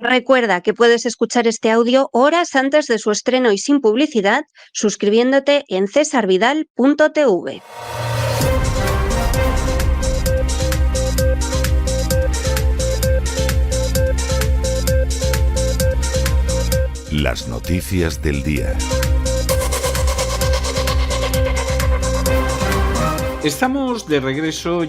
Recuerda que puedes escuchar este audio horas antes de su estreno y sin publicidad, suscribiéndote en cesarvidal.tv. Las noticias del día. Estamos de regreso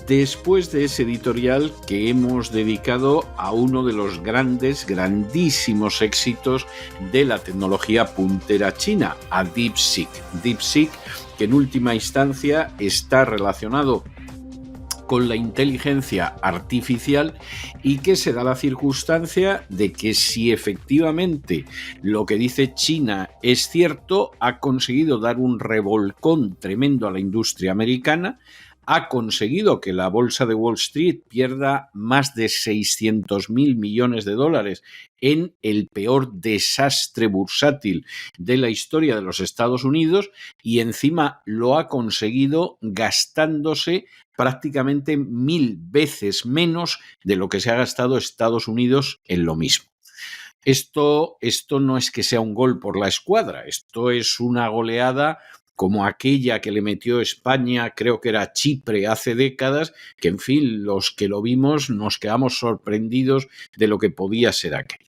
después de ese editorial que hemos dedicado a uno de los grandísimos éxitos de la tecnología puntera china, a DeepSeek. DeepSeek, que en última instancia está relacionado con la inteligencia artificial y que se da la circunstancia de que si efectivamente lo que dice China es cierto, ha conseguido dar un revolcón tremendo a la industria americana, ha conseguido que la bolsa de Wall Street pierda más de 600.000 millones de dólares en el peor desastre bursátil de la historia de los Estados Unidos, y encima lo ha conseguido gastándose prácticamente 1000 veces menos de lo que se ha gastado Estados Unidos en lo mismo. Esto no es que sea un gol por la escuadra, esto es una goleada como aquella que le metió España, creo que era Chipre, hace décadas, que en fin, los que lo vimos nos quedamos sorprendidos de lo que podía ser aquello.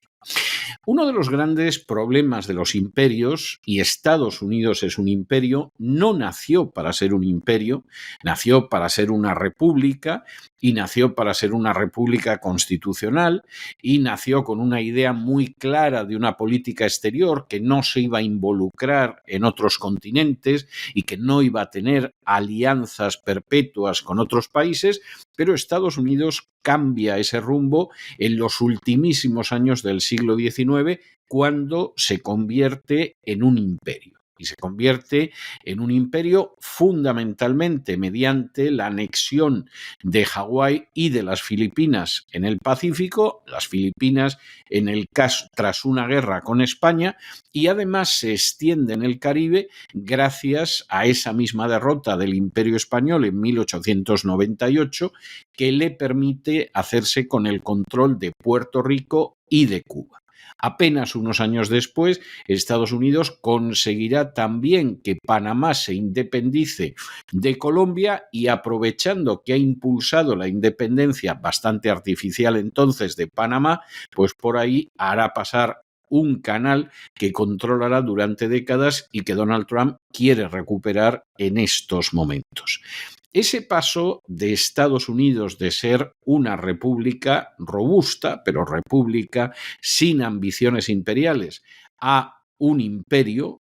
Uno de los grandes problemas de los imperios, y Estados Unidos es un imperio, no nació para ser un imperio, nació para ser una república, y nació para ser una república constitucional, y nació con una idea muy clara de una política exterior que no se iba a involucrar en otros continentes y que no iba a tener alianzas perpetuas con otros países, pero Estados Unidos cambia ese rumbo en los ultimísimos años del siglo XIX, cuando se convierte en un imperio. Y se convierte en un imperio fundamentalmente mediante la anexión de Hawái y de las Filipinas en el Pacífico, las Filipinas en el caso tras una guerra con España, y además se extiende en el Caribe gracias a esa misma derrota del Imperio Español en 1898, que le permite hacerse con el control de Puerto Rico y de Cuba. Apenas unos años después, Estados Unidos conseguirá también que Panamá se independice de Colombia, y aprovechando que ha impulsado la independencia bastante artificial entonces de Panamá, pues por ahí hará pasar un canal que controlará durante décadas y que Donald Trump quiere recuperar en estos momentos. Ese paso de Estados Unidos de ser una república robusta, pero república sin ambiciones imperiales, a un imperio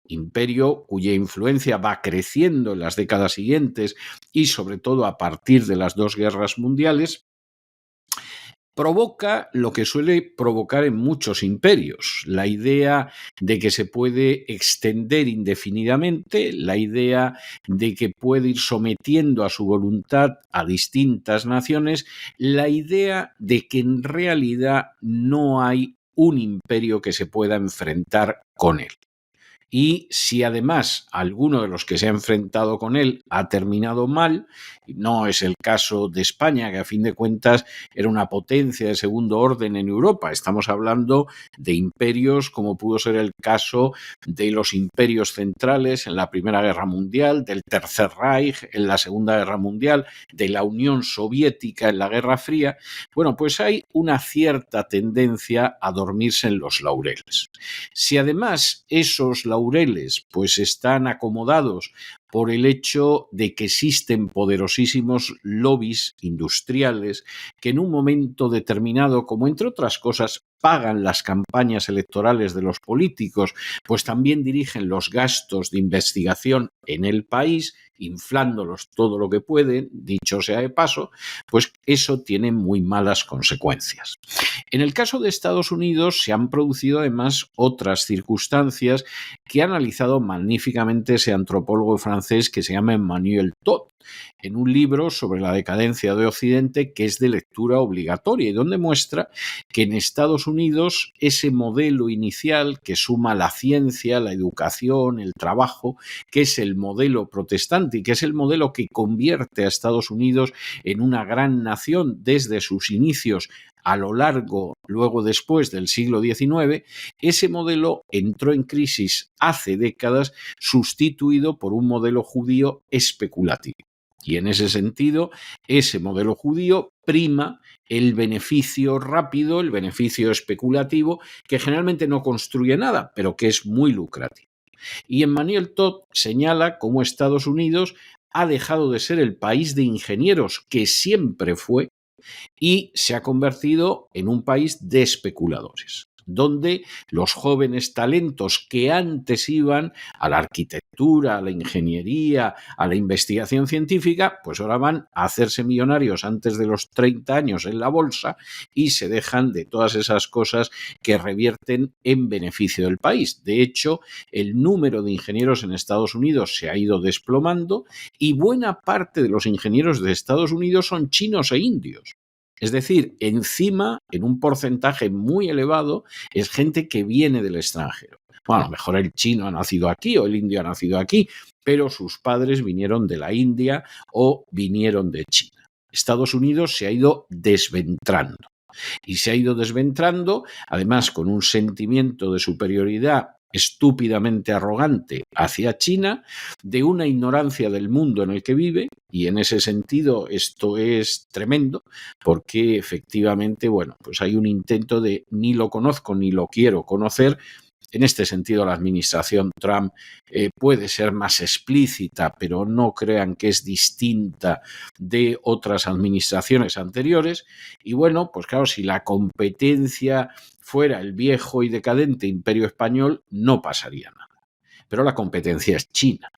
cuya influencia va creciendo en las décadas siguientes y sobre todo a partir de las dos guerras mundiales, provoca lo que suele provocar en muchos imperios, la idea de que se puede extender indefinidamente, la idea de que puede ir sometiendo a su voluntad a distintas naciones, la idea de que en realidad no hay un imperio que se pueda enfrentar con él. Y si además alguno de los que se ha enfrentado con él ha terminado mal, no es el caso de España, que a fin de cuentas era una potencia de segundo orden en Europa. Estamos hablando de imperios como pudo ser el caso de los imperios centrales en la Primera Guerra Mundial, del Tercer Reich en la Segunda Guerra Mundial, de la Unión Soviética en la Guerra Fría. Bueno, pues hay una cierta tendencia a dormirse en los laureles. Si además esos laureles pues están acomodados por el hecho de que existen poderosísimos lobbies industriales que en un momento determinado, como entre otras cosas pagan las campañas electorales de los políticos, pues también dirigen los gastos de investigación en el país, inflándolos todo lo que pueden, dicho sea de paso, pues eso tiene muy malas consecuencias. En el caso de Estados Unidos se han producido además otras circunstancias que ha analizado magníficamente ese antropólogo francés que se llama Emmanuel Todd, en un libro sobre la decadencia de Occidente que es de lectura obligatoria y donde muestra que en Estados Unidos ese modelo inicial que suma la ciencia, la educación, el trabajo, que es el modelo protestante y que es el modelo que convierte a Estados Unidos en una gran nación desde sus inicios a lo largo, luego después del siglo XIX, ese modelo entró en crisis hace décadas, sustituido por un modelo judío especulativo. Y en ese sentido, ese modelo judío prima el beneficio rápido, el beneficio especulativo, que generalmente no construye nada, pero que es muy lucrativo. Y Emmanuel Todd señala cómo Estados Unidos ha dejado de ser el país de ingenieros que siempre fue y se ha convertido en un país de especuladores, donde los jóvenes talentos que antes iban a la arquitectura, a la ingeniería, a la investigación científica, pues ahora van a hacerse millonarios antes de los 30 años en la bolsa y se dejan de todas esas cosas que revierten en beneficio del país. De hecho, el número de ingenieros en Estados Unidos se ha ido desplomando y buena parte de los ingenieros de Estados Unidos son chinos e indios. Es decir, encima, en un porcentaje muy elevado, es gente que viene del extranjero. Bueno, a lo mejor el chino ha nacido aquí o el indio ha nacido aquí, pero sus padres vinieron de la India o vinieron de China. Estados Unidos se ha ido desventrando. Y se ha ido desventrando, además, con un sentimiento de superioridad estúpidamente arrogante hacia China, de una ignorancia del mundo en el que vive, y en ese sentido esto es tremendo, porque efectivamente, bueno, pues hay un intento de ni lo conozco ni lo quiero conocer. En este sentido, la administración Trump puede ser más explícita, pero no crean que es distinta de otras administraciones anteriores. Y bueno, pues claro, si la competencia fuera el viejo y decadente Imperio Español, no pasaría nada. Pero la competencia es China.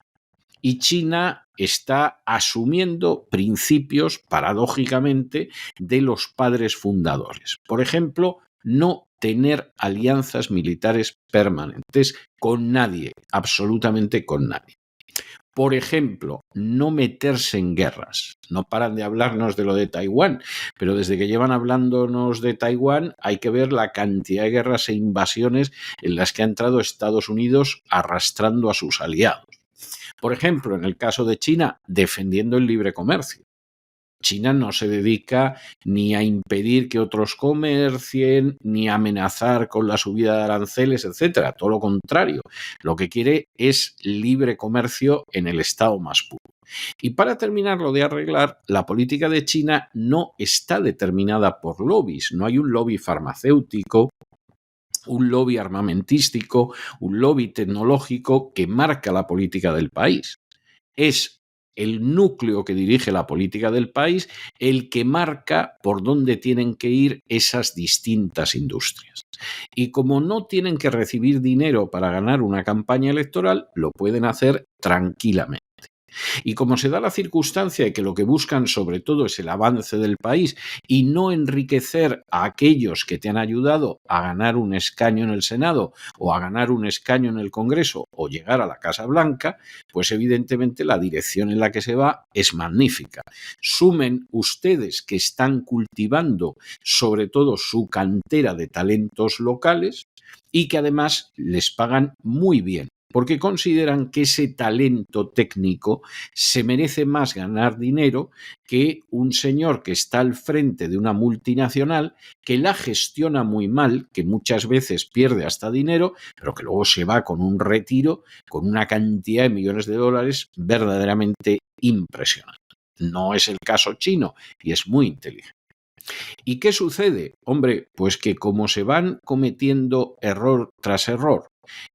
Y China está asumiendo principios, paradójicamente, de los padres fundadores. Por ejemplo, no tener alianzas militares permanentes con nadie, absolutamente con nadie. Por ejemplo, no meterse en guerras. No paran de hablarnos de lo de Taiwán, pero desde que llevan hablándonos de Taiwán hay que ver la cantidad de guerras e invasiones en las que ha entrado Estados Unidos arrastrando a sus aliados. Por ejemplo, en el caso de China, defendiendo el libre comercio. China no se dedica ni a impedir que otros comercien, ni a amenazar con la subida de aranceles, etcétera. Todo lo contrario. Lo que quiere es libre comercio en el estado más puro. Y para terminarlo de arreglar, la política de China no está determinada por lobbies. No hay un lobby farmacéutico, un lobby armamentístico, un lobby tecnológico que marca la política del país. Es el núcleo que dirige la política del país el que marca por dónde tienen que ir esas distintas industrias. Y como no tienen que recibir dinero para ganar una campaña electoral, lo pueden hacer tranquilamente. Y como se da la circunstancia de que lo que buscan sobre todo es el avance del país y no enriquecer a aquellos que te han ayudado a ganar un escaño en el Senado o a ganar un escaño en el Congreso o llegar a la Casa Blanca, pues evidentemente la dirección en la que se va es magnífica. Sumen ustedes que están cultivando sobre todo su cantera de talentos locales y que además les pagan muy bien, porque consideran que ese talento técnico se merece más ganar dinero que un señor que está al frente de una multinacional que la gestiona muy mal, que muchas veces pierde hasta dinero, pero que luego se va con un retiro, con una cantidad de millones de dólares verdaderamente impresionante. No es el caso chino y es muy inteligente. ¿Y qué sucede? Hombre, pues que como se van cometiendo error tras error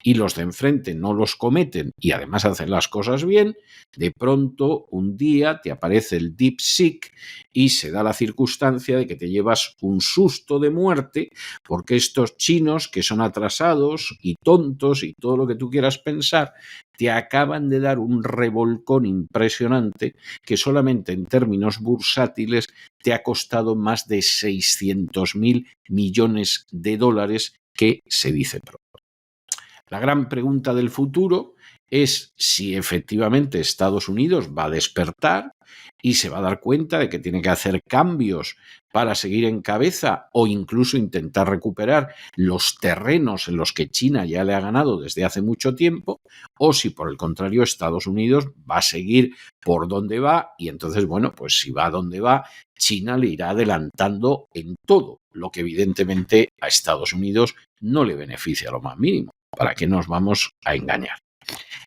y los de enfrente no los cometen y además hacen las cosas bien, de pronto un día te aparece el DeepSeek y se da la circunstancia de que te llevas un susto de muerte porque estos chinos que son atrasados y tontos y todo lo que tú quieras pensar, te acaban de dar un revolcón impresionante que solamente en términos bursátiles te ha costado más de 600.000 millones de dólares, que se dice pronto. La gran pregunta del futuro es si efectivamente Estados Unidos va a despertar y se va a dar cuenta de que tiene que hacer cambios para seguir en cabeza o incluso intentar recuperar los terrenos en los que China ya le ha ganado desde hace mucho tiempo, o si por el contrario Estados Unidos va a seguir por donde va y entonces, bueno, pues si va donde va, China le irá adelantando en todo, lo que evidentemente a Estados Unidos no le beneficia lo más mínimo. ¿Para qué nos vamos a engañar?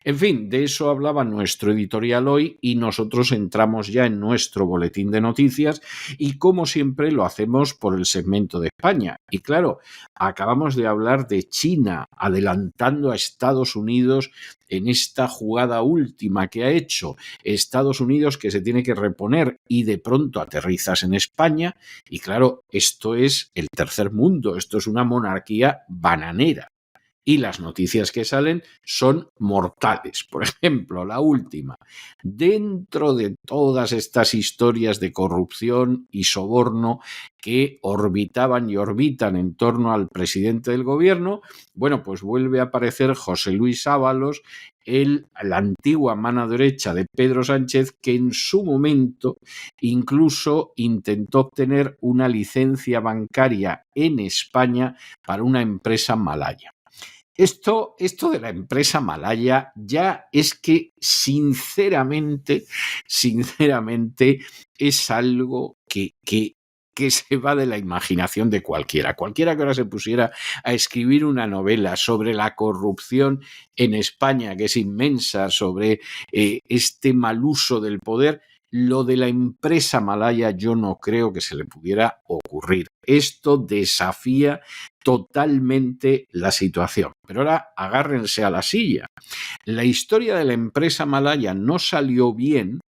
En fin, de eso hablaba nuestro editorial hoy y nosotros entramos ya en nuestro boletín de noticias y como siempre lo hacemos por el segmento de España. Y claro, acabamos de hablar de China adelantando a Estados Unidos en esta jugada última que ha hecho Estados Unidos, que se tiene que reponer y de pronto aterrizas en España. Y claro, esto es el tercer mundo, esto es una monarquía bananera. Y las noticias que salen son mortales. Por ejemplo, la última. Dentro de todas estas historias de corrupción y soborno que orbitaban y orbitan en torno al presidente del gobierno, bueno, pues vuelve a aparecer José Luis Ábalos, la antigua mano derecha de Pedro Sánchez, que en su momento incluso intentó obtener una licencia bancaria en España para una empresa malaya. Esto de la empresa malaya ya es que sinceramente es algo que se va de la imaginación de cualquiera. Cualquiera que ahora se pusiera a escribir una novela sobre la corrupción en España, que es inmensa, sobre este mal uso del poder, lo de la empresa malaya yo no creo que se le pudiera ocurrir. Esto desafía totalmente la situación. Pero ahora agárrense a la silla. La historia de la empresa malaya no salió bien,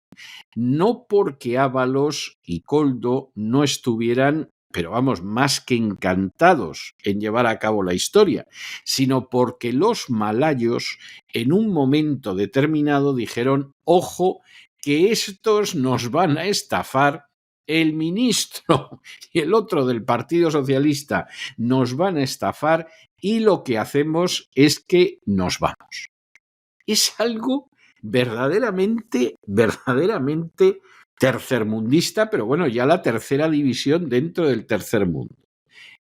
no porque Ábalos y Koldo no estuvieran, pero vamos, más que encantados en llevar a cabo la historia, sino porque los malayos en un momento determinado dijeron, ojo, que estos nos van a estafar, el ministro y el otro del Partido Socialista nos van a estafar y lo que hacemos es que nos vamos. Es algo verdaderamente tercermundista, pero bueno, ya la tercera división dentro del tercer mundo.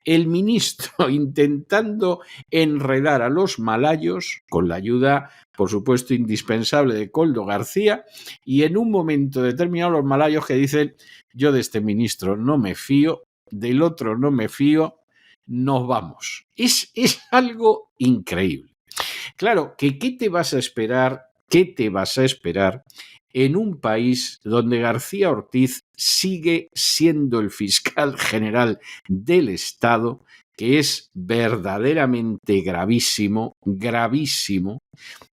El ministro intentando enredar a los malayos con la ayuda, por supuesto, indispensable de Koldo García, y en un momento determinado los malayos que dicen, yo de este ministro no me fío, del otro no me fío, nos vamos. Es algo increíble. Claro, ¿qué te vas a esperar? ¿Qué te vas a esperar en un país donde García Ortiz sigue siendo el fiscal general del Estado, que es verdaderamente gravísimo,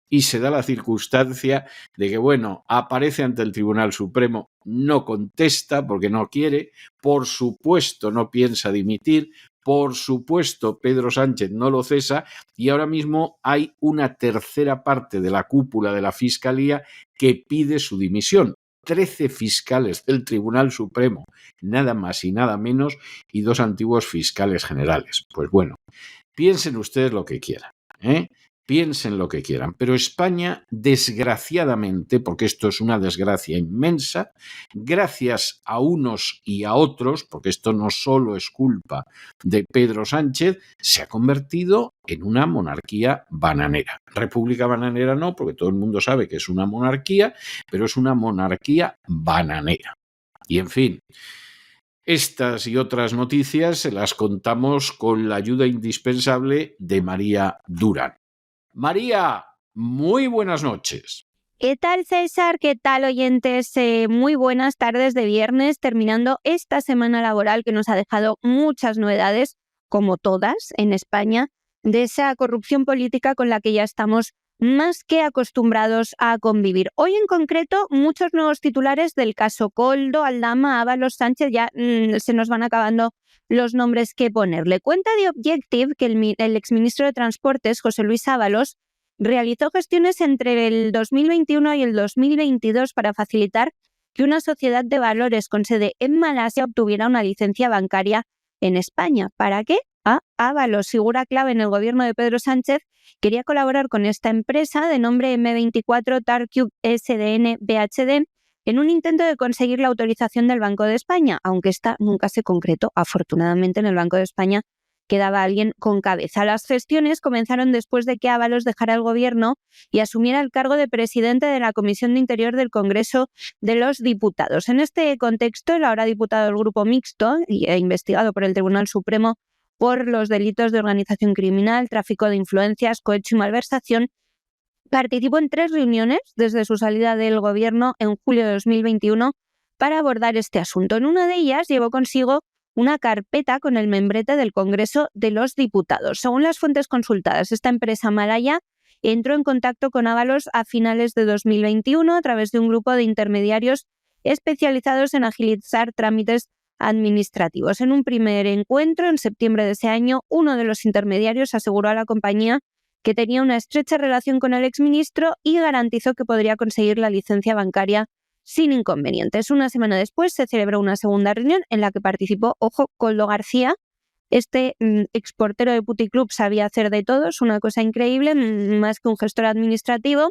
y se da la circunstancia de que, bueno, aparece ante el Tribunal Supremo, no contesta porque no quiere, por supuesto no piensa dimitir, por supuesto Pedro Sánchez no lo cesa y ahora mismo hay una tercera parte de la cúpula de la Fiscalía que pide su dimisión. 13 fiscales del Tribunal Supremo, nada más y nada menos, y 2 antiguos fiscales generales. Pues bueno, piensen ustedes lo que quieran, piensen lo que quieran, pero España, desgraciadamente, porque esto es una desgracia inmensa, gracias a unos y a otros, porque esto no solo es culpa de Pedro Sánchez, se ha convertido en una monarquía bananera. República bananera no, porque todo el mundo sabe que es una monarquía, pero es una monarquía bananera. Y en fin, estas y otras noticias se las contamos con la ayuda indispensable de María Durán. María, muy buenas noches. ¿Qué tal, César? ¿Qué tal, oyentes? Muy buenas tardes de viernes, terminando esta semana laboral que nos ha dejado muchas novedades, como todas en España, de esa corrupción política con la que ya estamos más que acostumbrados a convivir. Hoy en concreto, muchos nuevos titulares del caso Koldo, Aldama, Ábalos, Sánchez, ya se nos van acabando los nombres que ponerle. Cuenta de Objective que el exministro de Transportes, José Luis Ábalos, realizó gestiones entre el 2021 y el 2022 para facilitar que una sociedad de valores con sede en Malasia obtuviera una licencia bancaria en España. ¿Para qué? a Ábalos, figura clave en el gobierno de Pedro Sánchez, quería colaborar con esta empresa de nombre M24 TarCube SDN BHD en un intento de conseguir la autorización del Banco de España, aunque esta nunca se concretó. Afortunadamente, en el Banco de España quedaba alguien con cabeza. Las gestiones comenzaron después de que Ábalos dejara el gobierno y asumiera el cargo de presidente de la Comisión de Interior del Congreso de los Diputados. En este contexto, el ahora diputado del Grupo Mixto e investigado por el Tribunal Supremo por los delitos de organización criminal, tráfico de influencias, cohecho y malversación, participó en 3 reuniones desde su salida del gobierno en julio de 2021 para abordar este asunto. En una de ellas llevó consigo una carpeta con el membrete del Congreso de los Diputados. Según las fuentes consultadas, esta empresa malaya entró en contacto con Ábalos a finales de 2021 a través de un grupo de intermediarios especializados en agilizar trámites administrativos. En un primer encuentro, en septiembre de ese año, uno de los intermediarios aseguró a la compañía que tenía una estrecha relación con el exministro y garantizó que podría conseguir la licencia bancaria sin inconvenientes. Una semana después se celebró una segunda reunión en la que participó, ojo, Koldo García. Este exportero de puticlub sabía hacer de todo, es una cosa increíble, más que un gestor administrativo.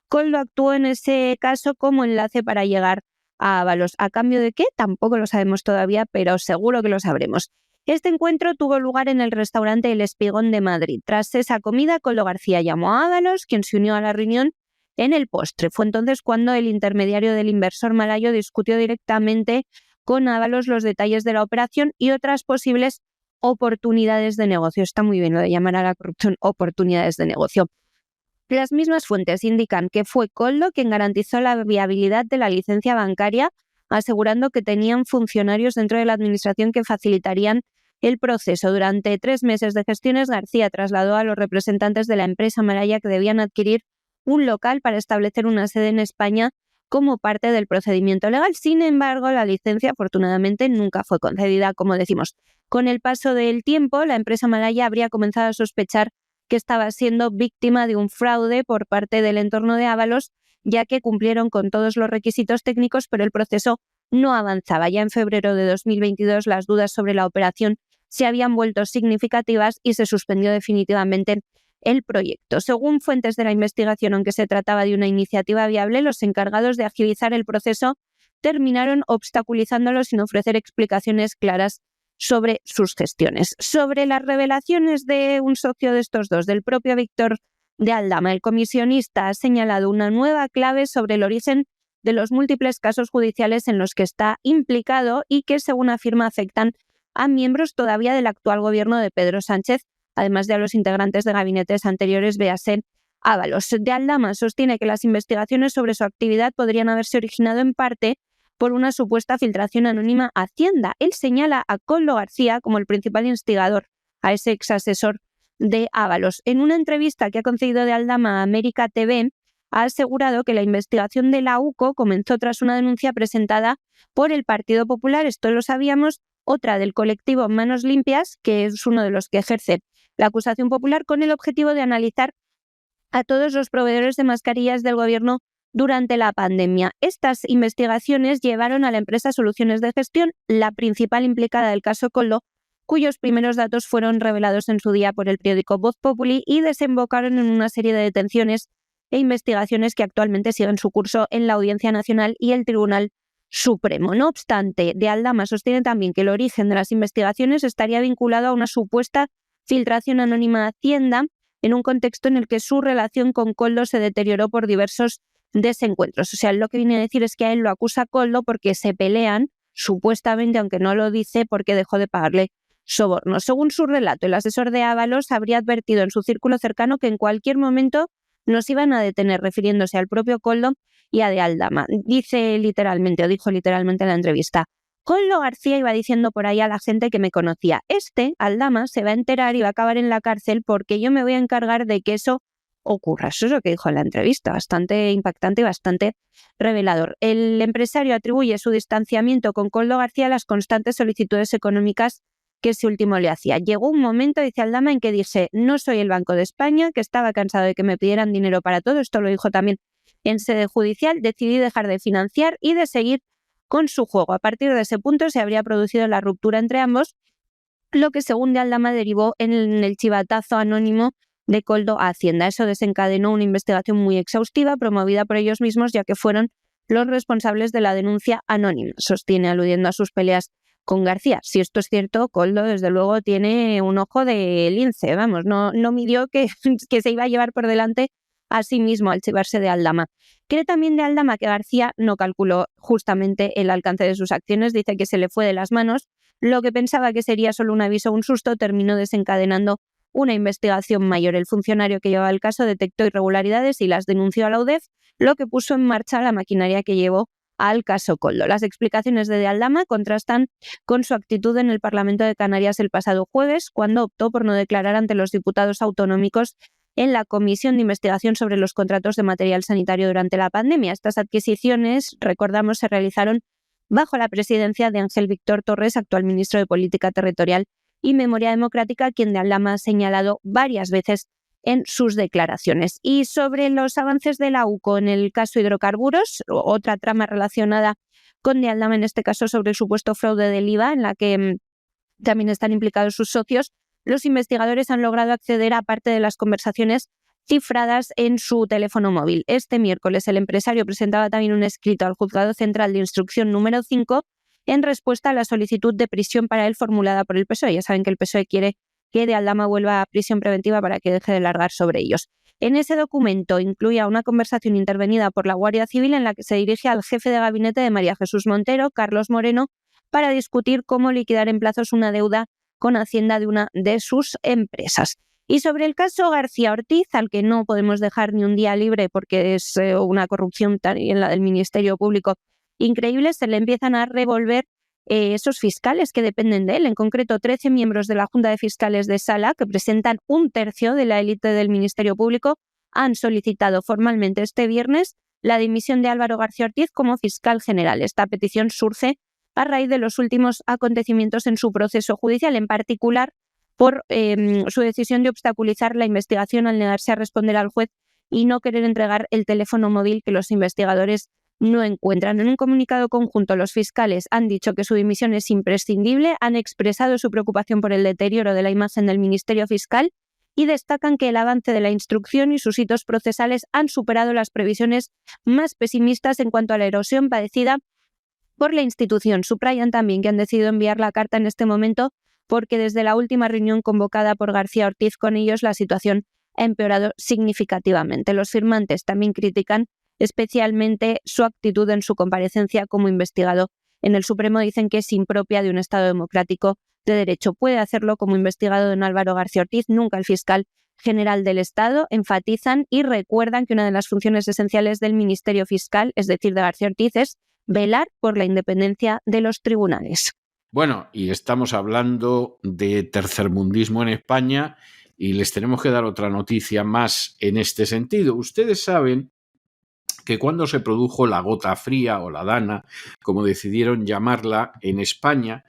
Koldo actuó en ese caso como enlace para llegar a Ábalos. ¿A cambio de qué? Tampoco lo sabemos todavía, pero seguro que lo sabremos. Este encuentro tuvo lugar en el restaurante El Espigón de Madrid. Tras esa comida, Koldo García llamó a Ábalos, quien se unió a la reunión en el postre. Fue entonces cuando el intermediario del inversor malayo discutió directamente con Ábalos los detalles de la operación y otras posibles oportunidades de negocio. Está muy bien lo de llamar a la corrupción oportunidades de negocio. Las mismas fuentes indican que fue Koldo quien garantizó la viabilidad de la licencia bancaria, asegurando que tenían funcionarios dentro de la administración que facilitarían el proceso. Durante 3 meses de gestiones, García trasladó a los representantes de la empresa malaya que debían adquirir un local para establecer una sede en España como parte del procedimiento legal. Sin embargo, la licencia afortunadamente nunca fue concedida, como decimos. Con el paso del tiempo, la empresa malaya habría comenzado a sospechar que estaba siendo víctima de un fraude por parte del entorno de Ábalos, ya que cumplieron con todos los requisitos técnicos, pero el proceso no avanzaba. Ya en febrero de 2022, las dudas sobre la operación se habían vuelto significativas y se suspendió definitivamente el proyecto. Según fuentes de la investigación, aunque se trataba de una iniciativa viable, los encargados de agilizar el proceso terminaron obstaculizándolo sin ofrecer explicaciones claras sobre sus gestiones. Sobre las revelaciones de un socio de estos dos, del propio Víctor de Aldama, el comisionista ha señalado una nueva clave sobre el origen de los múltiples casos judiciales en los que está implicado y que, según afirma, afectan a miembros todavía del actual gobierno de Pedro Sánchez, además de a los integrantes de gabinetes anteriores, véase Ábalos. De Aldama sostiene que las investigaciones sobre su actividad podrían haberse originado en parte por una supuesta filtración anónima a Hacienda. Él señala a Koldo García como el principal instigador, a ese exasesor de Ábalos. En una entrevista que ha concedido de Aldama a América TV, ha asegurado que la investigación de la UCO comenzó tras una denuncia presentada por el Partido Popular, esto lo sabíamos, otra del colectivo Manos Limpias, que es uno de los que ejerce la acusación popular, con el objetivo de analizar a todos los proveedores de mascarillas del gobierno durante la pandemia. Estas investigaciones llevaron a la empresa Soluciones de Gestión, la principal implicada del caso Koldo, cuyos primeros datos fueron revelados en su día por el periódico Voz Populi y desembocaron en una serie de detenciones e investigaciones que actualmente siguen su curso en la Audiencia Nacional y el Tribunal Supremo. No obstante, de Aldama sostiene también que el origen de las investigaciones estaría vinculado a una supuesta filtración anónima a Hacienda en un contexto en el que su relación con Koldo se deterioró por diversos desencuentros. O sea, lo que viene a decir es que a él lo acusa Koldo porque se pelean, supuestamente, aunque no lo dice, porque dejó de pagarle sobornos. Según su relato, el asesor de Ábalos habría advertido en su círculo cercano que en cualquier momento nos iban a detener, refiriéndose al propio Koldo y a de Aldama. Dijo literalmente en la entrevista: Koldo García iba diciendo por ahí a la gente que me conocía: Aldama, se va a enterar y va a acabar en la cárcel porque yo me voy a encargar de que eso ocurra. Eso es lo que dijo en la entrevista, bastante impactante y bastante revelador. El empresario atribuye su distanciamiento con Koldo García a las constantes solicitudes económicas que ese último le hacía. Llegó un momento, dice Aldama, en que dije: no soy el Banco de España, que estaba cansado de que me pidieran dinero para todo. Esto lo dijo también en sede judicial. Decidí dejar de financiar y de seguir con su juego. A partir de ese punto se habría producido la ruptura entre ambos lo que según de Aldama derivó en el chivatazo anónimo de Koldo a Hacienda. Eso desencadenó una investigación muy exhaustiva promovida por ellos mismos, ya que fueron los responsables de la denuncia anónima, sostiene, aludiendo a sus peleas con García. Si esto es cierto, Koldo desde luego tiene un ojo de lince, vamos, no midió que se iba a llevar por delante a sí mismo al chivarse de Aldama. Cree también de Aldama que García no calculó justamente el alcance de sus acciones, dice que se le fue de las manos. Lo que pensaba que sería solo un aviso o un susto terminó desencadenando una investigación mayor. El funcionario que llevaba el caso detectó irregularidades y las denunció a la UDEF, lo que puso en marcha la maquinaria que llevó al caso Koldo. Las explicaciones de Aldama contrastan con su actitud en el Parlamento de Canarias el pasado jueves, cuando optó por no declarar ante los diputados autonómicos en la Comisión de Investigación sobre los contratos de material sanitario durante la pandemia. Estas adquisiciones, recordamos, se realizaron bajo la presidencia de Ángel Víctor Torres, actual ministro de Política Territorial y Memoria Democrática, quien de Aldama ha señalado varias veces en sus declaraciones. Y sobre los avances de la UCO en el caso hidrocarburos, otra trama relacionada con de Aldama, en este caso sobre el supuesto fraude del IVA, en la que también están implicados sus socios, los investigadores han logrado acceder a parte de las conversaciones cifradas en su teléfono móvil. Este miércoles el empresario presentaba también un escrito al Juzgado Central de Instrucción número 5 en respuesta a la solicitud de prisión para él formulada por el PSOE. Ya saben que el PSOE quiere que de Aldama vuelva a prisión preventiva para que deje de largar sobre ellos. En ese documento incluía una conversación intervenida por la Guardia Civil en la que se dirige al jefe de gabinete de María Jesús Montero, Carlos Moreno, para discutir cómo liquidar en plazos una deuda con Hacienda de una de sus empresas. Y sobre el caso García Ortiz, al que no podemos dejar ni un día libre porque es una corrupción en la del Ministerio Público increíble, se le empiezan a revolver esos fiscales que dependen de él. En concreto, 13 miembros de la Junta de Fiscales de Sala, que presentan un tercio de la élite del Ministerio Público, han solicitado formalmente este viernes la dimisión de Álvaro García Ortiz como fiscal general. Esta petición surge a raíz de los últimos acontecimientos en su proceso judicial, en particular por su decisión de obstaculizar la investigación al negarse a responder al juez y no querer entregar el teléfono móvil que los investigadores no encuentran. En un comunicado conjunto, los fiscales han dicho que su dimisión es imprescindible, han expresado su preocupación por el deterioro de la imagen del Ministerio Fiscal y destacan que el avance de la instrucción y sus hitos procesales han superado las previsiones más pesimistas en cuanto a la erosión padecida por la institución. Subrayan también que han decidido enviar la carta en este momento porque desde la última reunión convocada por García Ortiz con ellos la situación ha empeorado significativamente. Los firmantes también critican especialmente su actitud en su comparecencia como investigado en el Supremo. Dicen que es impropia de un Estado democrático de derecho. Puede hacerlo como investigado don Álvaro García Ortiz, nunca el fiscal general del Estado. Enfatizan y recuerdan que una de las funciones esenciales del Ministerio Fiscal, es decir, de García Ortiz, es velar por la independencia de los tribunales. Bueno, y estamos hablando de tercermundismo en España y les tenemos que dar otra noticia más en este sentido. Ustedes saben que cuando se produjo la gota fría o la dana, como decidieron llamarla en España,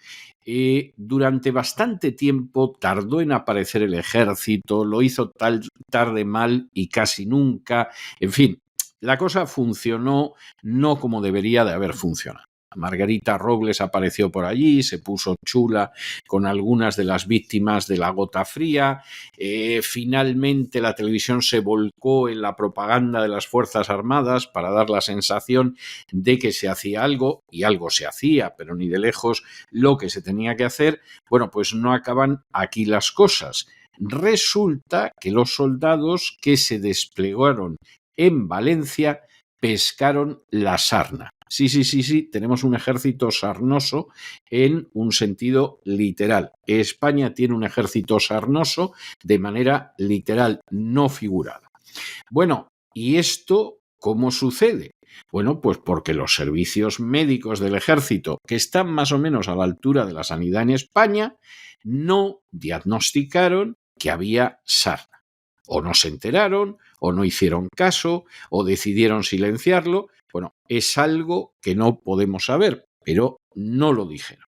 durante bastante tiempo tardó en aparecer el ejército, lo hizo tarde, mal y casi nunca. En fin, la cosa funcionó no como debería de haber funcionado. Margarita Robles apareció por allí, se puso chula con algunas de las víctimas de la gota fría. Finalmente la televisión se volcó en la propaganda de las Fuerzas Armadas para dar la sensación de que se hacía algo, y algo se hacía, pero ni de lejos lo que se tenía que hacer. Bueno, pues no acaban aquí las cosas. Resulta que los soldados que se desplegaron en Valencia pescaron la sarna. Sí, tenemos un ejército sarnoso en un sentido literal. España tiene un ejército sarnoso de manera literal, no figurada. Bueno, ¿y esto cómo sucede? Bueno, pues porque los servicios médicos del ejército, que están más o menos a la altura de la sanidad en España, no diagnosticaron que había sarna. O no se enteraron, o no hicieron caso, o decidieron silenciarlo. Bueno, es algo que no podemos saber, pero no lo dijeron.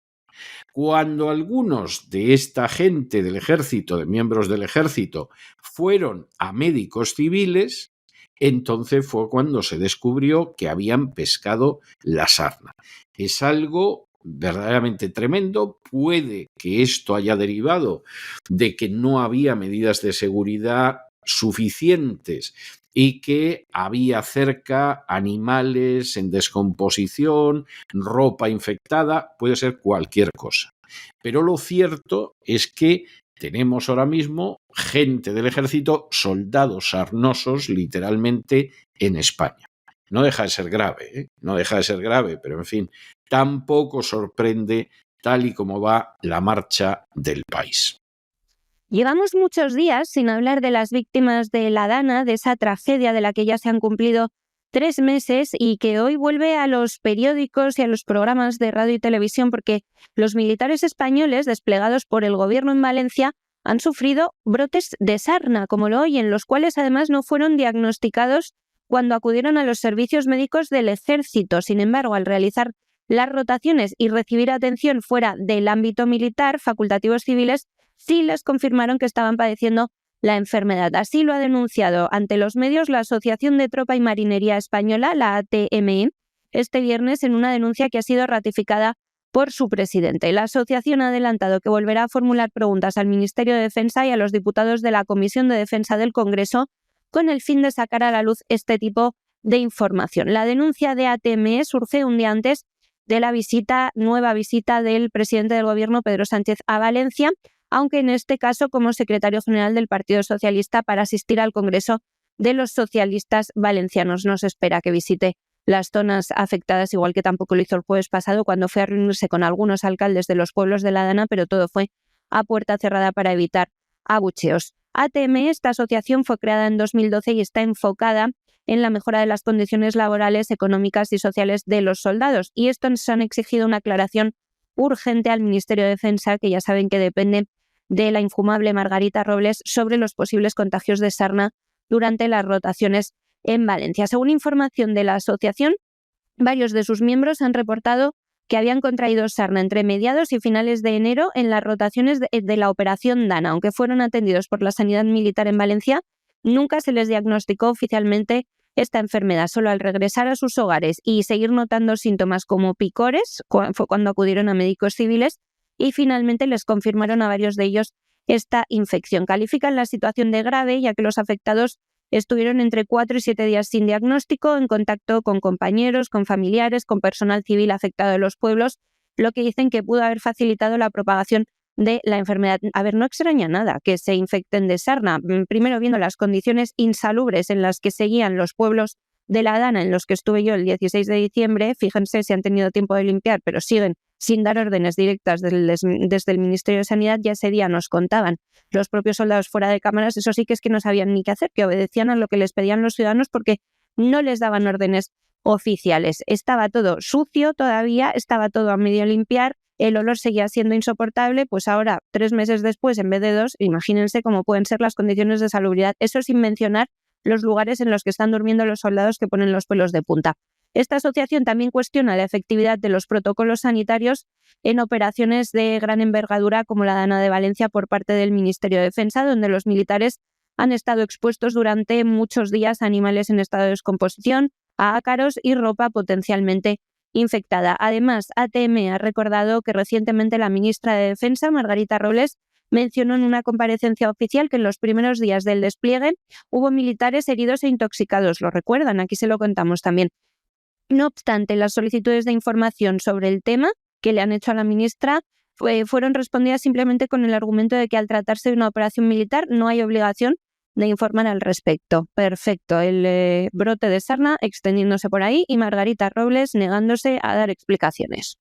Cuando algunos de esta gente del ejército, de miembros del ejército, fueron a médicos civiles, entonces fue cuando se descubrió que habían pescado la sarna. Es algo verdaderamente tremendo. Puede que esto haya derivado de que no había medidas de seguridad suficientes y que había cerca animales en descomposición, ropa infectada, puede ser cualquier cosa. Pero lo cierto es que tenemos ahora mismo gente del ejército, soldados sarnosos, literalmente, en España. No deja de ser grave, ¿eh? No deja de ser grave, pero en fin, tampoco sorprende tal y como va la marcha del país. Llevamos muchos días sin hablar de las víctimas de la Dana, de esa tragedia de la que ya se han cumplido 3 meses y que hoy vuelve a los periódicos y a los programas de radio y televisión porque los militares españoles desplegados por el gobierno en Valencia han sufrido brotes de sarna, como lo oyen, los cuales además no fueron diagnosticados cuando acudieron a los servicios médicos del ejército. Sin embargo, al realizar las rotaciones y recibir atención fuera del ámbito militar, facultativos civiles sí les confirmaron que estaban padeciendo la enfermedad. Así lo ha denunciado ante los medios la Asociación de Tropa y Marinería Española, la ATME, este viernes en una denuncia que ha sido ratificada por su presidente. La asociación ha adelantado que volverá a formular preguntas al Ministerio de Defensa y a los diputados de la Comisión de Defensa del Congreso con el fin de sacar a la luz este tipo de información. La denuncia de ATME surge un día antes de la nueva visita del presidente del Gobierno, Pedro Sánchez, a Valencia, aunque en este caso como secretario general del Partido Socialista para asistir al Congreso de los Socialistas Valencianos. No se espera que visite las zonas afectadas, igual que tampoco lo hizo el jueves pasado cuando fue a reunirse con algunos alcaldes de los pueblos de la Dana, pero todo fue a puerta cerrada para evitar abucheos. ATME, esta asociación, fue creada en 2012 y está enfocada en la mejora de las condiciones laborales, económicas y sociales de los soldados. Y esto nos han exigido una aclaración urgente al Ministerio de Defensa, que ya saben que depende de la infumable Margarita Robles, sobre los posibles contagios de sarna durante las rotaciones en Valencia. Según información de la asociación, varios de sus miembros han reportado que habían contraído sarna entre mediados y finales de enero en las rotaciones de la Operación Dana. Aunque fueron atendidos por la Sanidad Militar en Valencia, nunca se les diagnosticó oficialmente esta enfermedad. Solo al regresar a sus hogares y seguir notando síntomas como picores, fue cuando acudieron a médicos civiles y finalmente les confirmaron a varios de ellos esta infección. Califican la situación de grave, ya que los afectados estuvieron entre 4 y 7 días sin diagnóstico, en contacto con compañeros, con familiares, con personal civil afectado de los pueblos, lo que dicen que pudo haber facilitado la propagación de la enfermedad. A ver, no extraña nada que se infecten de sarna. Primero, viendo las condiciones insalubres en las que seguían los pueblos de la Dana, en los que estuve yo el 16 de diciembre, fíjense si han tenido tiempo de limpiar, pero siguen sin dar órdenes directas desde el Ministerio de Sanidad. Ya ese día nos contaban los propios soldados fuera de cámaras, eso sí que es que no sabían ni qué hacer, que obedecían a lo que les pedían los ciudadanos porque no les daban órdenes oficiales. Estaba todo sucio todavía, estaba todo a medio limpiar, el olor seguía siendo insoportable, pues ahora, 3 meses después, en vez de 2, imagínense cómo pueden ser las condiciones de salubridad. Eso sin mencionar los lugares en los que están durmiendo los soldados, que ponen los pelos de punta. Esta asociación también cuestiona la efectividad de los protocolos sanitarios en operaciones de gran envergadura como la Dana de Valencia por parte del Ministerio de Defensa, donde los militares han estado expuestos durante muchos días a animales en estado de descomposición, a ácaros y ropa potencialmente infectada. Además, ATM ha recordado que recientemente la ministra de Defensa, Margarita Robles, mencionó en una comparecencia oficial que en los primeros días del despliegue hubo militares heridos e intoxicados. ¿Lo recuerdan? Aquí se lo contamos también. No obstante, las solicitudes de información sobre el tema que le han hecho a la ministra fueron respondidas simplemente con el argumento de que al tratarse de una operación militar no hay obligación de informar al respecto. Perfecto, el brote de sarna extendiéndose por ahí y Margarita Robles negándose a dar explicaciones.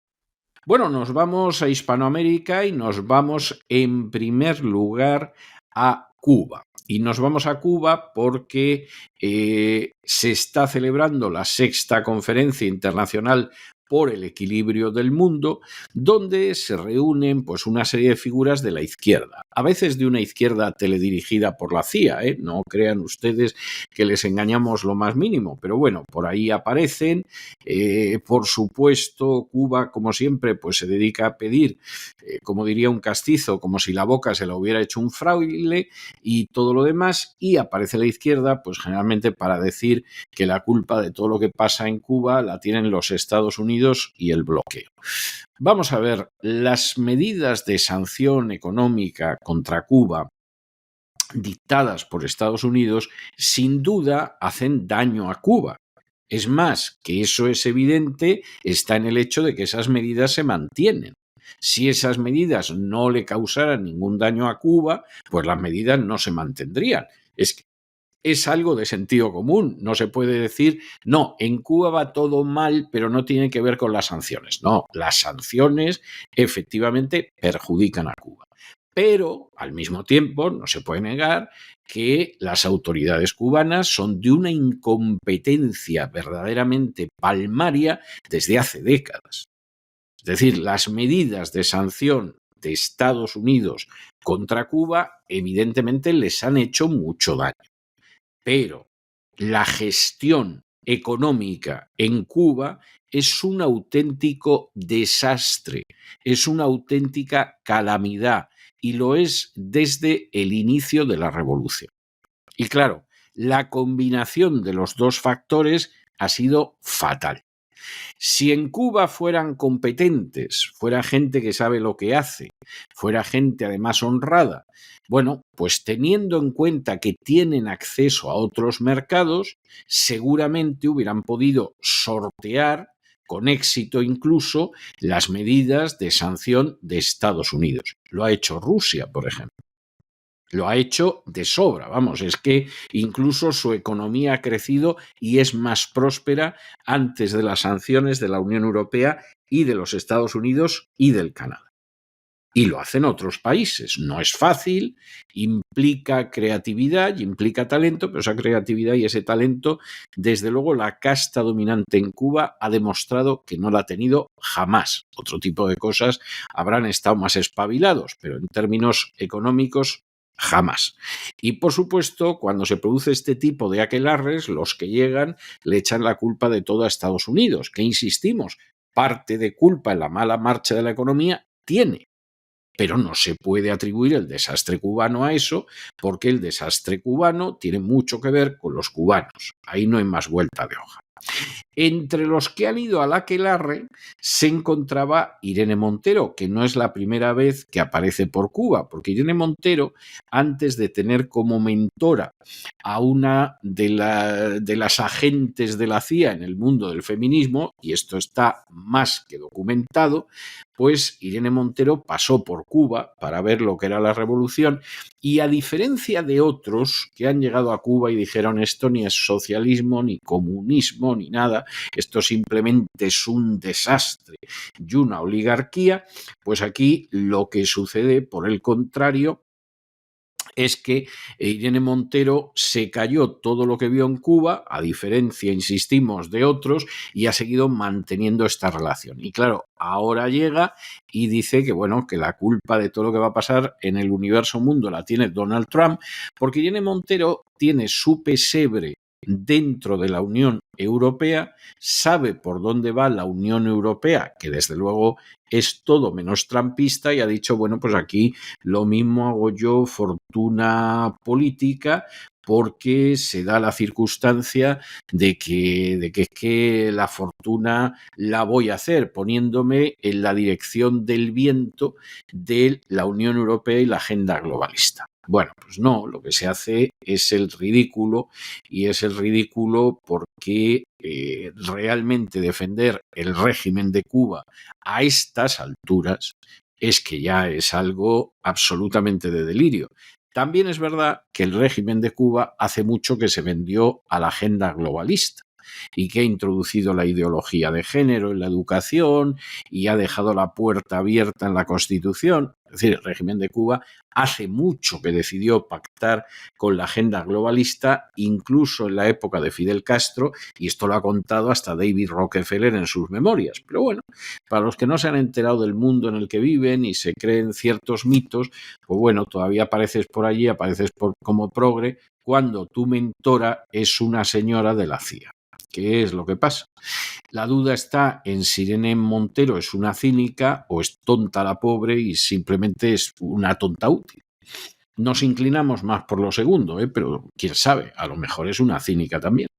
Bueno, nos vamos a Hispanoamérica y nos vamos en primer lugar a Cuba. Y nos vamos a Cuba porque se está celebrando la 6ª Conferencia Internacional por el Equilibrio del Mundo, donde se reúnen pues, una serie de figuras de la izquierda, a veces de una izquierda teledirigida por la CIA, no crean ustedes que les engañamos lo más mínimo, pero bueno, por ahí aparecen. Por supuesto, Cuba, como siempre, pues se dedica a pedir, como diría un castizo, como si la boca se la hubiera hecho un fraile y todo lo demás, y aparece la izquierda, pues generalmente para decir que la culpa de todo lo que pasa en Cuba la tienen los Estados Unidos Unidos y el bloqueo. Vamos a ver, las medidas de sanción económica contra Cuba dictadas por Estados Unidos sin duda hacen daño a Cuba. Es más, que eso es evidente, está en el hecho de que esas medidas se mantienen. Si esas medidas no le causaran ningún daño a Cuba, pues las medidas no se mantendrían. Es algo de sentido común. No se puede decir, no, en Cuba va todo mal, pero no tiene que ver con las sanciones. No, las sanciones efectivamente perjudican a Cuba. Pero, al mismo tiempo, no se puede negar que las autoridades cubanas son de una incompetencia verdaderamente palmaria desde hace décadas. Es decir, las medidas de sanción de Estados Unidos contra Cuba evidentemente les han hecho mucho daño. Pero la gestión económica en Cuba es un auténtico desastre, es una auténtica calamidad y lo es desde el inicio de la revolución. Y claro, la combinación de los dos factores ha sido fatal. Si en Cuba fueran competentes, fuera gente que sabe lo que hace, fuera gente además honrada, bueno, pues teniendo en cuenta que tienen acceso a otros mercados, seguramente hubieran podido sortear con éxito incluso las medidas de sanción de Estados Unidos. Lo ha hecho Rusia, por ejemplo. Lo ha hecho de sobra, vamos, es que incluso su economía ha crecido y es más próspera antes de las sanciones de la Unión Europea y de los Estados Unidos y del Canadá. Y lo hacen otros países. No es fácil, implica creatividad y implica talento, pero esa creatividad y ese talento, desde luego, la casta dominante en Cuba ha demostrado que no la ha tenido jamás. Otro tipo de cosas habrán estado más espabilados, pero en términos económicos, jamás. Y por supuesto, cuando se produce este tipo de aquelarres, los que llegan le echan la culpa de todo a Estados Unidos, que insistimos, parte de culpa en la mala marcha de la economía tiene. Pero no se puede atribuir el desastre cubano a eso, porque el desastre cubano tiene mucho que ver con los cubanos. Ahí no hay más vuelta de hoja. Entre los que han ido al aquelarre se encontraba Irene Montero, que no es la primera vez que aparece por Cuba, porque Irene Montero, antes de tener como mentora a una de las agentes de la CIA en el mundo del feminismo, y esto está más que documentado, pues Irene Montero pasó por Cuba para ver lo que era la revolución y, a diferencia de otros que han llegado a Cuba y dijeron esto ni es socialismo, ni comunismo, ni nada, esto simplemente es un desastre y una oligarquía, pues aquí lo que sucede, por el contrario, es que Irene Montero se cayó todo lo que vio en Cuba, a diferencia, insistimos, de otros, y ha seguido manteniendo esta relación. Y claro, ahora llega y dice que, bueno, que la culpa de todo lo que va a pasar en el universo mundo la tiene Donald Trump, porque Irene Montero tiene su pesebre dentro de la Unión Europea, sabe por dónde va la Unión Europea, que desde luego es todo menos trumpista, y ha dicho, bueno, pues aquí lo mismo hago yo, fortuna política, porque se da la circunstancia de que la fortuna la voy a hacer poniéndome en la dirección del viento de la Unión Europea y la agenda globalista. Bueno, pues no, lo que se hace es el ridículo, y es el ridículo porque realmente defender el régimen de Cuba a estas alturas es que ya es algo absolutamente de delirio. También es verdad que el régimen de Cuba hace mucho que se vendió a la agenda globalista y que ha introducido la ideología de género en la educación y ha dejado la puerta abierta en la Constitución. Es decir, el régimen de Cuba hace mucho que decidió pactar con la agenda globalista, incluso en la época de Fidel Castro, y esto lo ha contado hasta David Rockefeller en sus memorias. Pero bueno, para los que no se han enterado del mundo en el que viven y se creen ciertos mitos, pues bueno, todavía apareces por allí, como progre, cuando tu mentora es una señora de la CIA. ¿Qué es lo que pasa? La duda está en si Irene Montero es una cínica o es tonta la pobre y simplemente es una tonta útil. Nos inclinamos más por lo segundo, pero quién sabe, a lo mejor es una cínica también.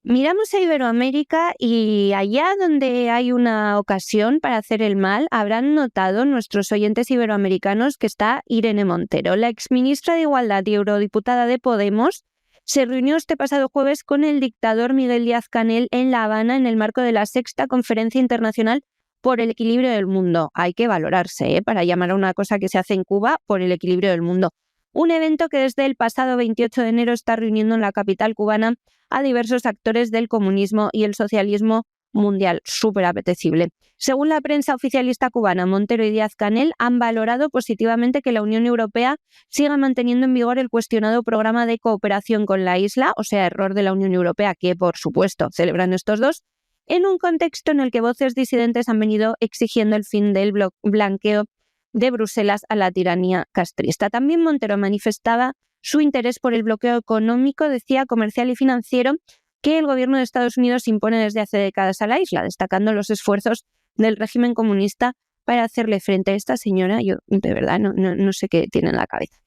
Miramos a Iberoamérica y allá donde hay una ocasión para hacer el mal, habrán notado nuestros oyentes iberoamericanos que está Irene Montero, la exministra de Igualdad y eurodiputada de Podemos. Se reunió este pasado jueves con el dictador Miguel Díaz-Canel en La Habana en el marco de la 6ª Conferencia Internacional por el Equilibrio del Mundo. Hay que valorarse, para llamar a una cosa que se hace en Cuba por el equilibrio del mundo. Un evento que desde el pasado 28 de enero está reuniendo en la capital cubana a diversos actores del comunismo y el socialismo mundial. Súper apetecible. Según la prensa oficialista cubana, Montero y Díaz-Canel han valorado positivamente que la Unión Europea siga manteniendo en vigor el cuestionado programa de cooperación con la isla, o sea, error de la Unión Europea, que por supuesto celebran estos dos, en un contexto en el que voces disidentes han venido exigiendo el fin del blanqueo de Bruselas a la tiranía castrista. También Montero manifestaba su interés por el bloqueo económico, decía, comercial y financiero que el gobierno de Estados Unidos impone desde hace décadas a la isla, destacando los esfuerzos del régimen comunista para hacerle frente a esta señora. Yo de verdad no sé qué tiene en la cabeza.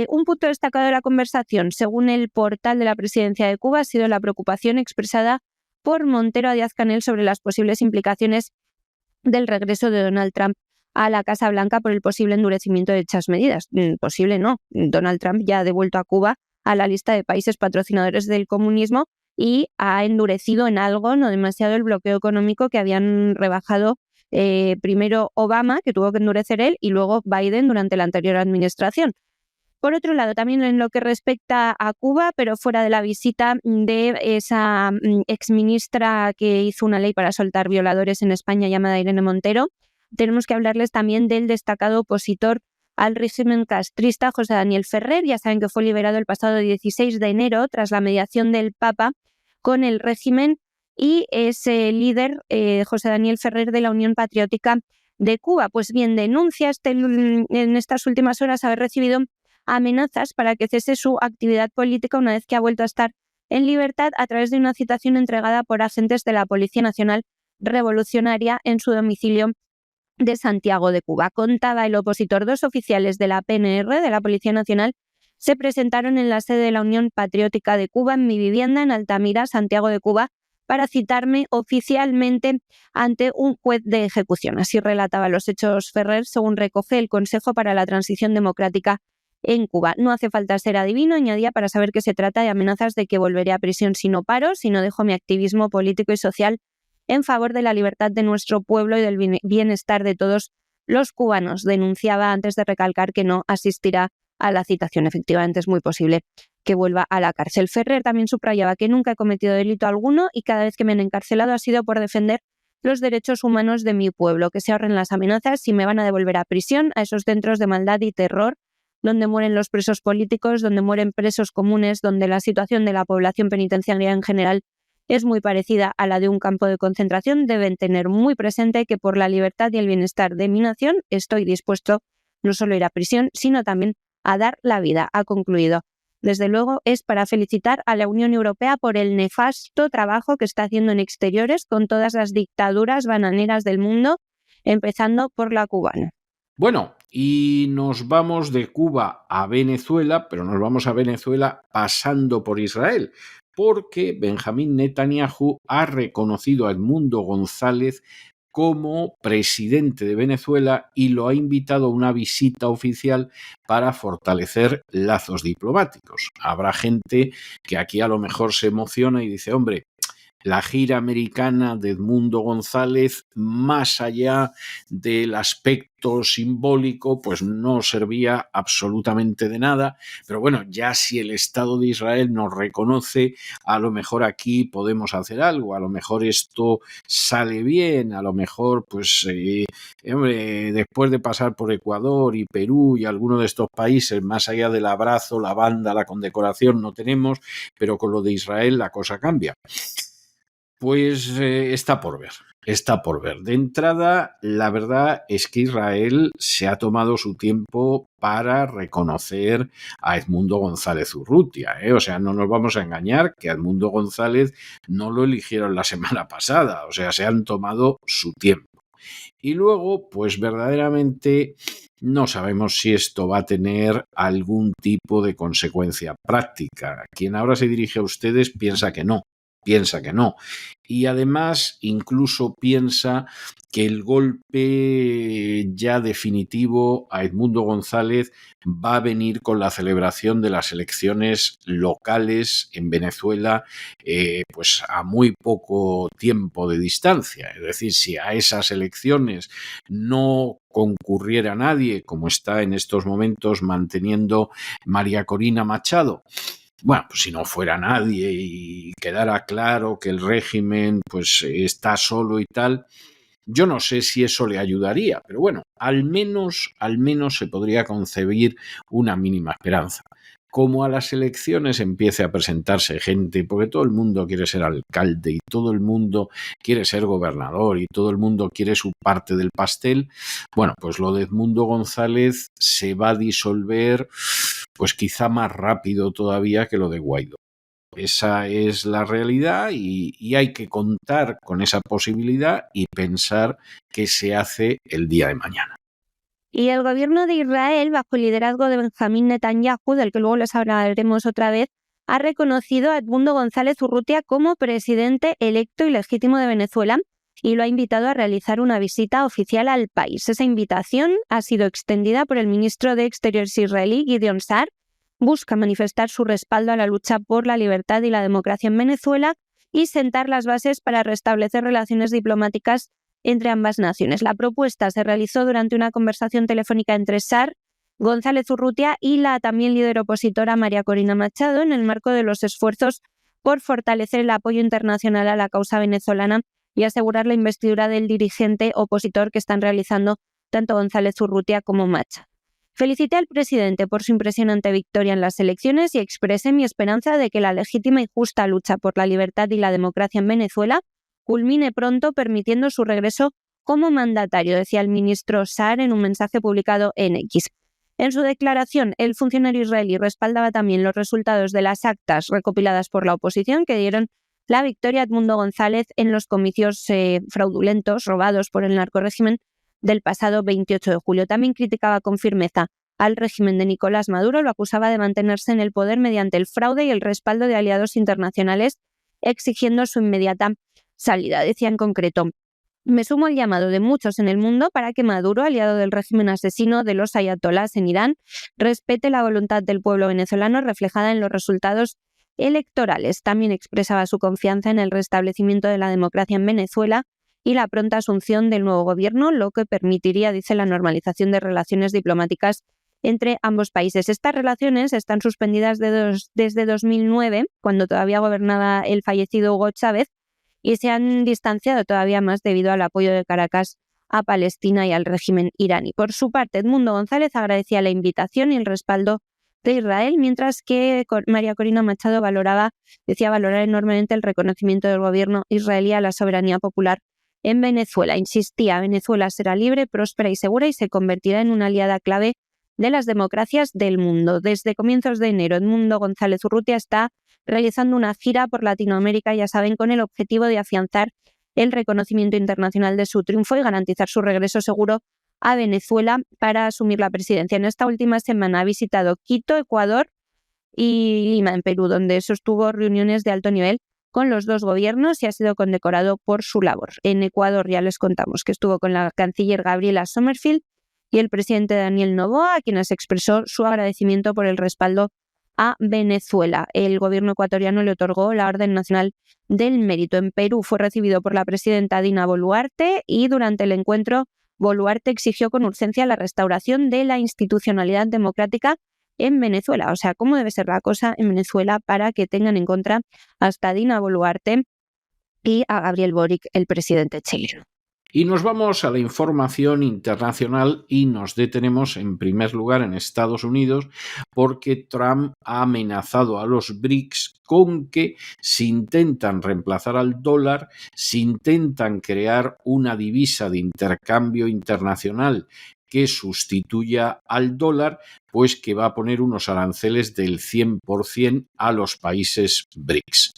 Un punto destacado de la conversación, según el portal de la Presidencia de Cuba, ha sido la preocupación expresada por Montero a Díaz-Canel sobre las posibles implicaciones del regreso de Donald Trump a la Casa Blanca por el posible endurecimiento de dichas medidas. Posible no. Donald Trump ya ha devuelto a Cuba a la lista de países patrocinadores del comunismo y ha endurecido en algo, no demasiado, el bloqueo económico que habían rebajado primero Obama, que tuvo que endurecer él, y luego Biden durante la anterior administración. Por otro lado, también en lo que respecta a Cuba, pero fuera de la visita de esa exministra que hizo una ley para soltar violadores en España llamada Irene Montero, tenemos que hablarles también del destacado opositor al régimen castrista, José Daniel Ferrer. Ya saben que fue liberado el pasado 16 de enero tras la mediación del Papa con el régimen, y es líder José Daniel Ferrer de la Unión Patriótica de Cuba. Pues bien, denuncia en estas últimas horas haber recibido amenazas para que cese su actividad política una vez que ha vuelto a estar en libertad a través de una citación entregada por agentes de la Policía Nacional Revolucionaria en su domicilio de Santiago de Cuba. Contaba el opositor, 2 oficiales de la PNR, de la Policía Nacional, se presentaron en la sede de la Unión Patriótica de Cuba, en mi vivienda en Altamira, Santiago de Cuba, para citarme oficialmente ante un juez de ejecución. Así relataba los hechos Ferrer, según recoge el Consejo para la Transición Democrática en Cuba. No hace falta ser adivino, añadía, para saber que se trata de amenazas de que volveré a prisión si no paro, si no dejo mi activismo político y social en favor de la libertad de nuestro pueblo y del bienestar de todos los cubanos. Denunciaba antes de recalcar que no asistirá a la citación. Efectivamente, es muy posible que vuelva a la cárcel. Ferrer también subrayaba que nunca he cometido delito alguno y cada vez que me han encarcelado ha sido por defender los derechos humanos de mi pueblo, que se ahorren las amenazas si me van a devolver a prisión, a esos centros de maldad y terror donde mueren los presos políticos, donde mueren presos comunes, donde la situación de la población penitenciaria en general es muy parecida a la de un campo de concentración. Deben tener muy presente que por la libertad y el bienestar de mi nación estoy dispuesto no solo a ir a prisión, sino también a dar la vida, ha concluido. Desde luego es para felicitar a la Unión Europea por el nefasto trabajo que está haciendo en exteriores con todas las dictaduras bananeras del mundo, empezando por la cubana. Bueno, y nos vamos de Cuba a Venezuela, pero nos vamos a Venezuela pasando por Israel, porque Benjamín Netanyahu ha reconocido a Edmundo González como presidente de Venezuela y lo ha invitado a una visita oficial para fortalecer lazos diplomáticos. Habrá gente que aquí a lo mejor se emociona y dice, hombre, la gira americana de Edmundo González, más allá del aspecto simbólico, pues no servía absolutamente de nada. Pero bueno, ya si el Estado de Israel nos reconoce, a lo mejor aquí podemos hacer algo, a lo mejor esto sale bien, a lo mejor, pues, hombre, después de pasar por Ecuador y Perú y alguno de estos países, más allá del abrazo, la banda, la condecoración, no tenemos, pero con lo de Israel la cosa cambia. Pues está por ver, está por ver. De entrada, la verdad es que Israel se ha tomado su tiempo para reconocer a Edmundo González Urrutia, ¿eh? O sea, no nos vamos a engañar que a Edmundo González no lo eligieron la semana pasada, o sea, se han tomado su tiempo. Y luego, pues verdaderamente no sabemos si esto va a tener algún tipo de consecuencia práctica. Quien ahora se dirige a ustedes piensa que no. piensa que no. Y además incluso piensa que el golpe ya definitivo a Edmundo González va a venir con la celebración de las elecciones locales en Venezuela, pues a muy poco tiempo de distancia. Es decir, si a esas elecciones no concurriera nadie, como está en estos momentos manteniendo María Corina Machado, bueno, pues si no fuera nadie y quedara claro que el régimen pues está solo y tal, yo no sé si eso le ayudaría, pero bueno, al menos se podría concebir una mínima esperanza. Como a las elecciones empiece a presentarse gente, porque todo el mundo quiere ser alcalde y todo el mundo quiere ser gobernador y todo el mundo quiere su parte del pastel, bueno, pues lo de Edmundo González se va a disolver pues quizá más rápido todavía que lo de Guaidó. Esa es la realidad y hay que contar con esa posibilidad y pensar qué se hace el día de mañana. Y el gobierno de Israel, bajo el liderazgo de Benjamín Netanyahu, del que luego les hablaremos otra vez, ha reconocido a Edmundo González Urrutia como presidente electo y legítimo de Venezuela y lo ha invitado a realizar una visita oficial al país. Esa invitación ha sido extendida por el ministro de Exteriores israelí, Gideon Sa'ar. Busca manifestar su respaldo a la lucha por la libertad y la democracia en Venezuela y sentar las bases para restablecer relaciones diplomáticas entre ambas naciones. La propuesta se realizó durante una conversación telefónica entre Sa'ar, González Urrutia y la también líder opositora María Corina Machado en el marco de los esfuerzos por fortalecer el apoyo internacional a la causa venezolana y asegurar la investidura del dirigente opositor que están realizando tanto González Urrutia como Machado. Felicité al presidente por su impresionante victoria en las elecciones y expresé mi esperanza de que la legítima y justa lucha por la libertad y la democracia en Venezuela culmine pronto permitiendo su regreso como mandatario, decía el ministro Sa'ar en un mensaje publicado en X. En su declaración, el funcionario israelí respaldaba también los resultados de las actas recopiladas por la oposición que dieron la victoria a Edmundo González en los comicios fraudulentos robados por el narcorrégimen del pasado 28 de julio. También criticaba con firmeza al régimen de Nicolás Maduro, lo acusaba de mantenerse en el poder mediante el fraude y el respaldo de aliados internacionales, exigiendo su inmediata salida. Decía en concreto: me sumo al llamado de muchos en el mundo para que Maduro, aliado del régimen asesino de los ayatolás en Irán, respete la voluntad del pueblo venezolano reflejada en los resultados electorales. También expresaba su confianza en el restablecimiento de la democracia en Venezuela y la pronta asunción del nuevo gobierno, lo que permitiría, dice, la normalización de relaciones diplomáticas entre ambos países. Estas relaciones están suspendidas desde 2009, cuando todavía gobernaba el fallecido Hugo Chávez, y se han distanciado todavía más debido al apoyo de Caracas a Palestina y al régimen iraní. Por su parte, Edmundo González agradecía la invitación y el respaldo de Israel, mientras que María Corina Machado decía valorar enormemente el reconocimiento del gobierno israelí a la soberanía popular en Venezuela. Insistía: Venezuela será libre, próspera y segura y se convertirá en una aliada clave de las democracias del mundo. Desde comienzos de enero, Edmundo González Urrutia está realizando una gira por Latinoamérica, ya saben, con el objetivo de afianzar el reconocimiento internacional de su triunfo y garantizar su regreso seguro a Venezuela para asumir la presidencia. En esta última semana ha visitado Quito, Ecuador y Lima, en Perú, donde sostuvo reuniones de alto nivel con los dos gobiernos y ha sido condecorado por su labor. En Ecuador ya les contamos que estuvo con la canciller Gabriela Sommerfield y el presidente Daniel Noboa, a quienes expresó su agradecimiento por el respaldo a Venezuela. El gobierno ecuatoriano le otorgó la Orden Nacional del Mérito. En Perú fue recibido por la presidenta Dina Boluarte y durante el encuentro Boluarte exigió con urgencia la restauración de la institucionalidad democrática en Venezuela. O sea, cómo debe ser la cosa en Venezuela para que tengan en contra hasta Dina Boluarte y a Gabriel Boric, el presidente chileno. Y nos vamos a la información internacional y nos detenemos en primer lugar en Estados Unidos porque Trump ha amenazado a los BRICS con que si intentan reemplazar al dólar, si intentan crear una divisa de intercambio internacional que sustituya al dólar, pues que va a poner unos aranceles del 100% a los países BRICS.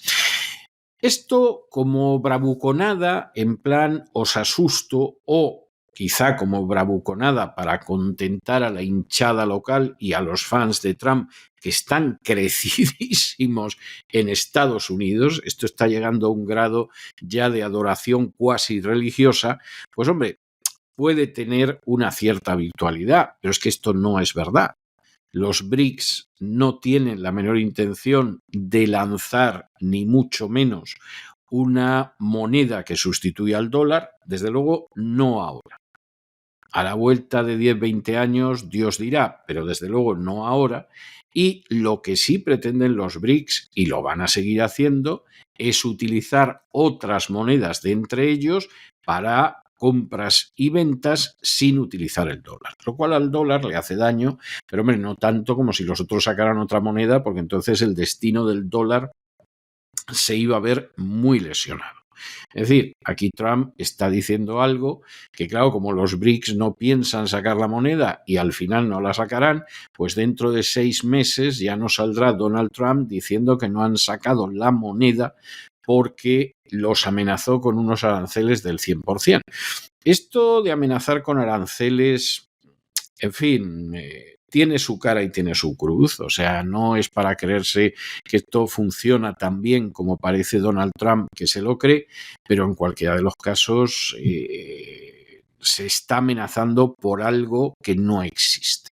Esto como bravuconada, en plan os asusto o quizá como bravuconada para contentar a la hinchada local y a los fans de Trump, que están crecidísimos en Estados Unidos, esto está llegando a un grado ya de adoración cuasi religiosa, pues hombre, puede tener una cierta virtualidad, pero es que esto no es verdad. Los BRICS no tienen la menor intención de lanzar, ni mucho menos, una moneda que sustituya al dólar, desde luego no ahora. A la vuelta de 10, 20 años, Dios dirá, pero desde luego no ahora. Y lo que sí pretenden los BRICS, y lo van a seguir haciendo, es utilizar otras monedas de entre ellos para compras y ventas sin utilizar el dólar, lo cual al dólar le hace daño, pero hombre, no tanto como si los otros sacaran otra moneda, porque entonces el destino del dólar se iba a ver muy lesionado. Es decir, aquí Trump está diciendo algo que, claro, como los BRICS no piensan sacar la moneda y al final no la sacarán, pues dentro de 6 meses ya no saldrá Donald Trump diciendo que no han sacado la moneda porque los amenazó con unos aranceles del 100%. Esto de amenazar con aranceles, en fin, tiene su cara y tiene su cruz, o sea, no es para creerse que esto funciona tan bien como parece Donald Trump que se lo cree, pero en cualquiera de los casos se está amenazando por algo que no existe.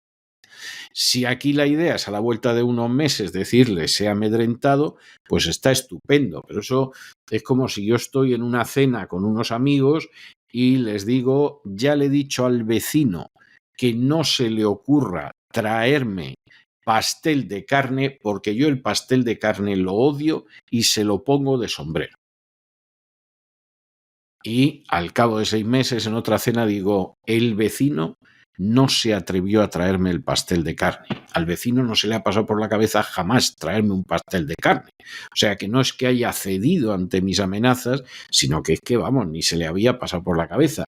Si aquí la idea es a la vuelta de unos meses decirle se ha amedrentado, pues está estupendo, pero eso es como si yo estoy en una cena con unos amigos y les digo, ya le he dicho al vecino que no se le ocurra traerme pastel de carne porque yo el pastel de carne lo odio y se lo pongo de sombrero. Y al cabo de 6 meses en otra cena digo, el vecino no se atrevió a traerme el pastel de carne. Al vecino no se le ha pasado por la cabeza jamás traerme un pastel de carne. O sea que no es que haya cedido ante mis amenazas, sino que es que, vamos, ni se le había pasado por la cabeza.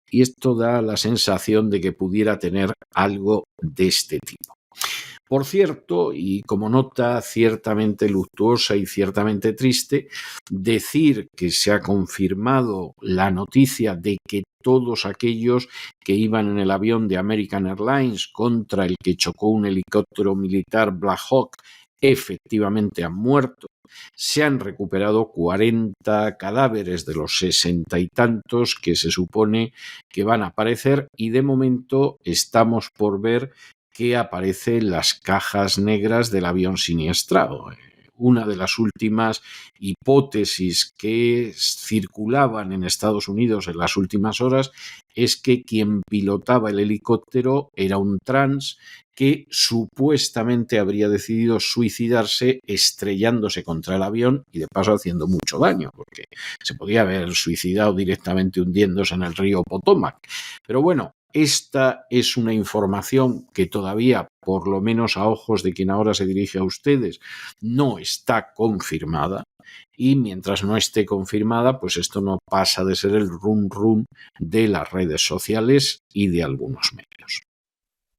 Y esto da la sensación de que pudiera tener algo de este tipo. Por cierto, y como nota ciertamente luctuosa y ciertamente triste, decir que se ha confirmado la noticia de que todos aquellos que iban en el avión de American Airlines contra el que chocó un helicóptero militar Black Hawk efectivamente han muerto. Se han recuperado 40 cadáveres de los 60 y tantos que se supone que van a aparecer y de momento estamos por ver que aparecen las cajas negras del avión siniestrado. Una de las últimas hipótesis que circulaban en Estados Unidos en las últimas horas es que quien pilotaba el helicóptero era un trans que supuestamente habría decidido suicidarse estrellándose contra el avión y de paso haciendo mucho daño, porque se podía haber suicidado directamente hundiéndose en el río Potomac. Pero bueno, esta es una información que todavía, por lo menos a ojos de quien ahora se dirige a ustedes, no está confirmada. Y mientras no esté confirmada, pues esto no pasa de ser el run run de las redes sociales y de algunos medios.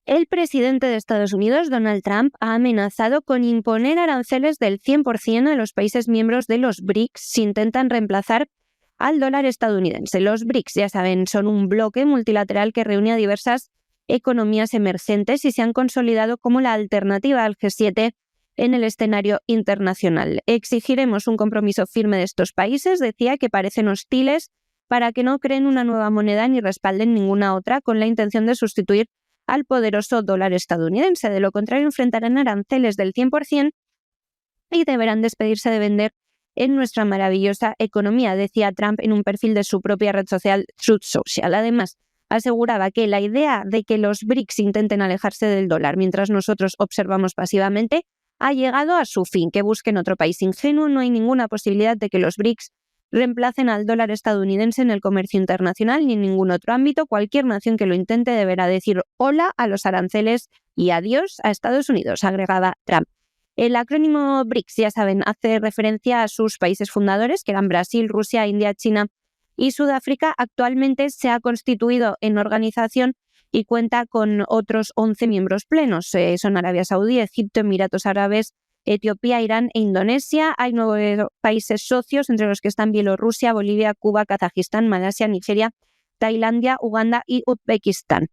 El presidente de Estados Unidos, Donald Trump, ha amenazado con imponer aranceles del 100% a los países miembros de los BRICS si intentan reemplazar al dólar estadounidense. Los BRICS, ya saben, son un bloque multilateral que reúne a diversas economías emergentes y se han consolidado como la alternativa al G7 en el escenario internacional. Exigiremos un compromiso firme de estos países, decía, que parecen hostiles para que no creen una nueva moneda ni respalden ninguna otra con la intención de sustituir al poderoso dólar estadounidense. De lo contrario, enfrentarán aranceles del 100% y deberán despedirse de vender en nuestra maravillosa economía, decía Trump en un perfil de su propia red social, Truth Social. Además, aseguraba que la idea de que los BRICS intenten alejarse del dólar mientras nosotros observamos pasivamente ha llegado a su fin, que busquen otro país ingenuo. No hay ninguna posibilidad de que los BRICS reemplacen al dólar estadounidense en el comercio internacional ni en ningún otro ámbito. Cualquier nación que lo intente deberá decir hola a los aranceles y adiós a Estados Unidos, agregaba Trump. El acrónimo BRICS, ya saben, hace referencia a sus países fundadores, que eran Brasil, Rusia, India, China y Sudáfrica. Actualmente se ha constituido en organización y cuenta con otros 11 miembros plenos. Son Arabia Saudí, Egipto, Emiratos Árabes, Etiopía, Irán e Indonesia. Hay 9 países socios, entre los que están Bielorrusia, Bolivia, Cuba, Kazajistán, Malasia, Nigeria, Tailandia, Uganda y Uzbekistán.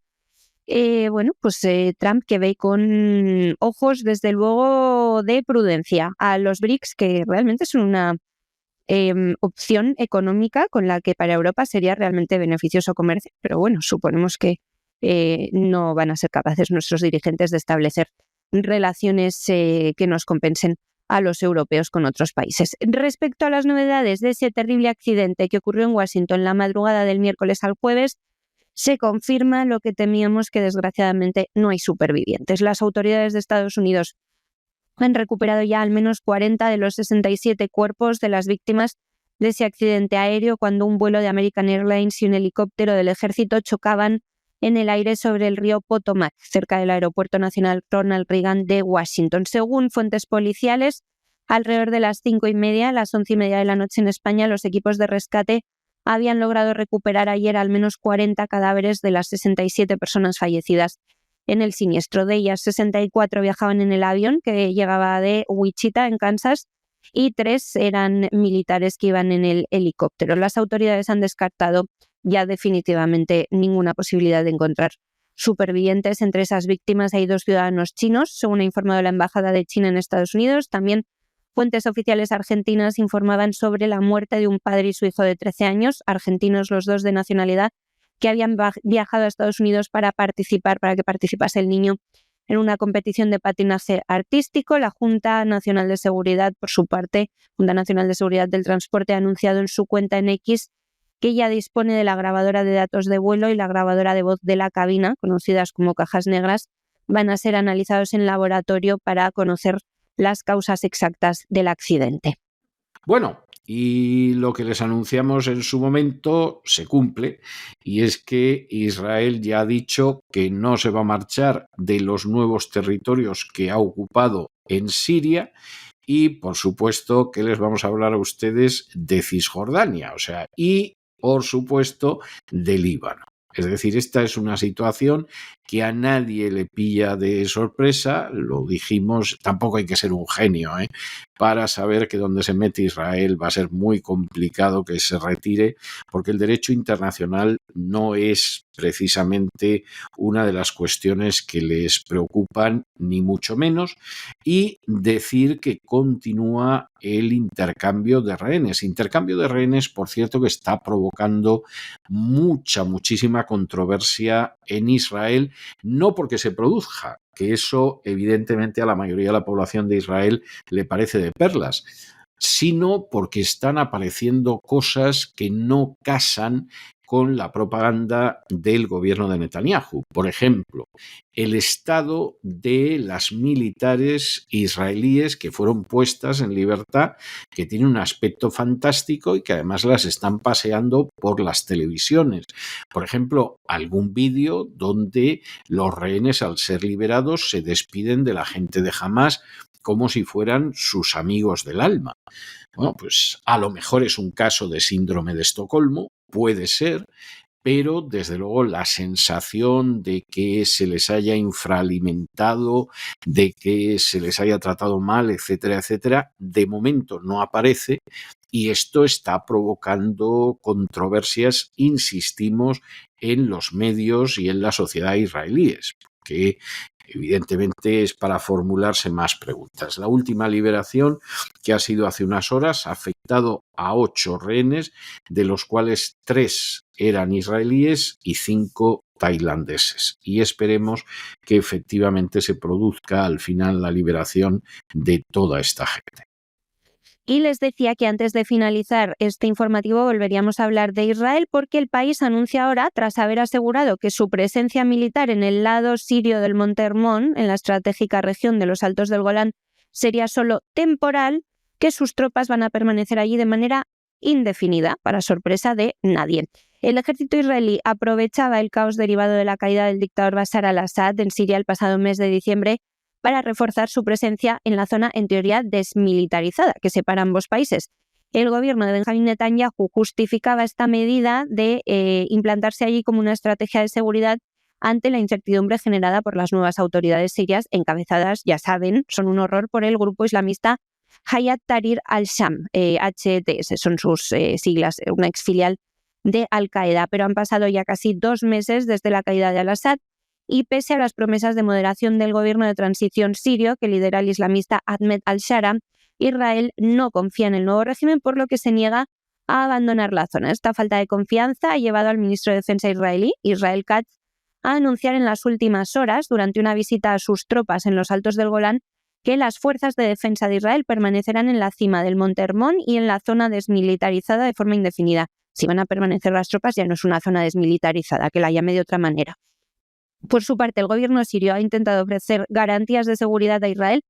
Trump que ve con ojos, desde luego, de prudencia a los BRICS, que realmente son una opción económica con la que para Europa sería realmente beneficioso comercio, pero bueno, suponemos que no van a ser capaces nuestros dirigentes de establecer relaciones que nos compensen a los europeos con otros países. Respecto a las novedades de ese terrible accidente que ocurrió en Washington la madrugada del miércoles al jueves, se confirma lo que temíamos, que desgraciadamente no hay supervivientes. Las autoridades de Estados Unidos han recuperado ya al menos 40 de los 67 cuerpos de las víctimas de ese accidente aéreo cuando un vuelo de American Airlines y un helicóptero del ejército chocaban en el aire sobre el río Potomac, cerca del Aeropuerto Nacional Ronald Reagan de Washington. Según fuentes policiales, alrededor de las 5:30, las 11:30 de la noche en España, los equipos de rescate habían logrado recuperar ayer al menos 40 cadáveres de las 67 personas fallecidas en el siniestro. De ellas, 64 viajaban en el avión que llegaba de Wichita, en Kansas, y 3 eran militares que iban en el helicóptero. Las autoridades han descartado ya definitivamente ninguna posibilidad de encontrar supervivientes. Entre esas víctimas hay 2 ciudadanos chinos, según ha informado la Embajada de China en Estados Unidos. También fuentes oficiales argentinas informaban sobre la muerte de un padre y su hijo de 13 años, argentinos los dos de nacionalidad, que habían viajado a Estados Unidos para que participase el niño en una competición de patinaje artístico. La Junta Nacional de Seguridad, por su parte, Junta Nacional de Seguridad del Transporte, ha anunciado en su cuenta en X que ya dispone de la grabadora de datos de vuelo y la grabadora de voz de la cabina, conocidas como cajas negras. Van a ser analizados en laboratorio para conocer las causas exactas del accidente. Bueno, y lo que les anunciamos en su momento se cumple, y es que Israel ya ha dicho que no se va a marchar de los nuevos territorios que ha ocupado en Siria. Y, por supuesto, que les vamos a hablar a ustedes de Cisjordania, y, por supuesto, de Líbano. Es decir, esta es una situación que a nadie le pilla de sorpresa, lo dijimos, tampoco hay que ser un genio, para saber que donde se mete Israel va a ser muy complicado que se retire, porque el derecho internacional no es precisamente una de las cuestiones que les preocupan, ni mucho menos, y decir que continúa el intercambio de rehenes, por cierto, que está provocando muchísima controversia en Israel, no porque se produzca, que eso evidentemente a la mayoría de la población de Israel le parece de perlas, sino porque están apareciendo cosas que no casan con la propaganda del gobierno de Netanyahu. Por ejemplo, el estado de las militares israelíes que fueron puestas en libertad, que tienen un aspecto fantástico y que además las están paseando por las televisiones. Por ejemplo, algún vídeo donde los rehenes, al ser liberados, se despiden de la gente de Hamás como si fueran sus amigos del alma. Bueno, pues a lo mejor es un caso de síndrome de Estocolmo, puede ser, pero desde luego la sensación de que se les haya infraalimentado, de que se les haya tratado mal, etcétera, etcétera, de momento no aparece, y esto está provocando controversias, insistimos, en los medios y en la sociedad israelíes, porque evidentemente es para formularse más preguntas. La última liberación, que ha sido hace unas horas, ha afectado a 8 rehenes, de los cuales 3 eran israelíes y 5 tailandeses. Y esperemos que efectivamente se produzca al final la liberación de toda esta gente. Y les decía que antes de finalizar este informativo volveríamos a hablar de Israel, porque el país anuncia ahora, tras haber asegurado que su presencia militar en el lado sirio del Monte Hermón, en la estratégica región de los Altos del Golán, sería solo temporal, que sus tropas van a permanecer allí de manera indefinida, para sorpresa de nadie. El ejército israelí aprovechaba el caos derivado de la caída del dictador Bashar al-Assad en Siria el pasado mes de diciembre para reforzar su presencia en la zona en teoría desmilitarizada que separa ambos países. El gobierno de Benjamín Netanyahu justificaba esta medida de implantarse allí como una estrategia de seguridad ante la incertidumbre generada por las nuevas autoridades sirias, encabezadas, ya saben, son un horror, por el grupo islamista Hayat Tahrir al-Sham, HTS, son sus siglas, una exfilial de Al-Qaeda, pero han pasado ya casi 2 meses desde la caída de al-Assad y pese a las promesas de moderación del gobierno de transición sirio que lidera el islamista Ahmed al-Shara, Israel no confía en el nuevo régimen, por lo que se niega a abandonar la zona. Esta falta de confianza ha llevado al ministro de Defensa israelí, Israel Katz, a anunciar en las últimas horas, durante una visita a sus tropas en los Altos del Golán, que las fuerzas de defensa de Israel permanecerán en la cima del Monte Hermón y en la zona desmilitarizada de forma indefinida. Si van a permanecer las tropas, ya no es una zona desmilitarizada, que la llame de otra manera. Por su parte, el gobierno sirio ha intentado ofrecer garantías de seguridad a Israel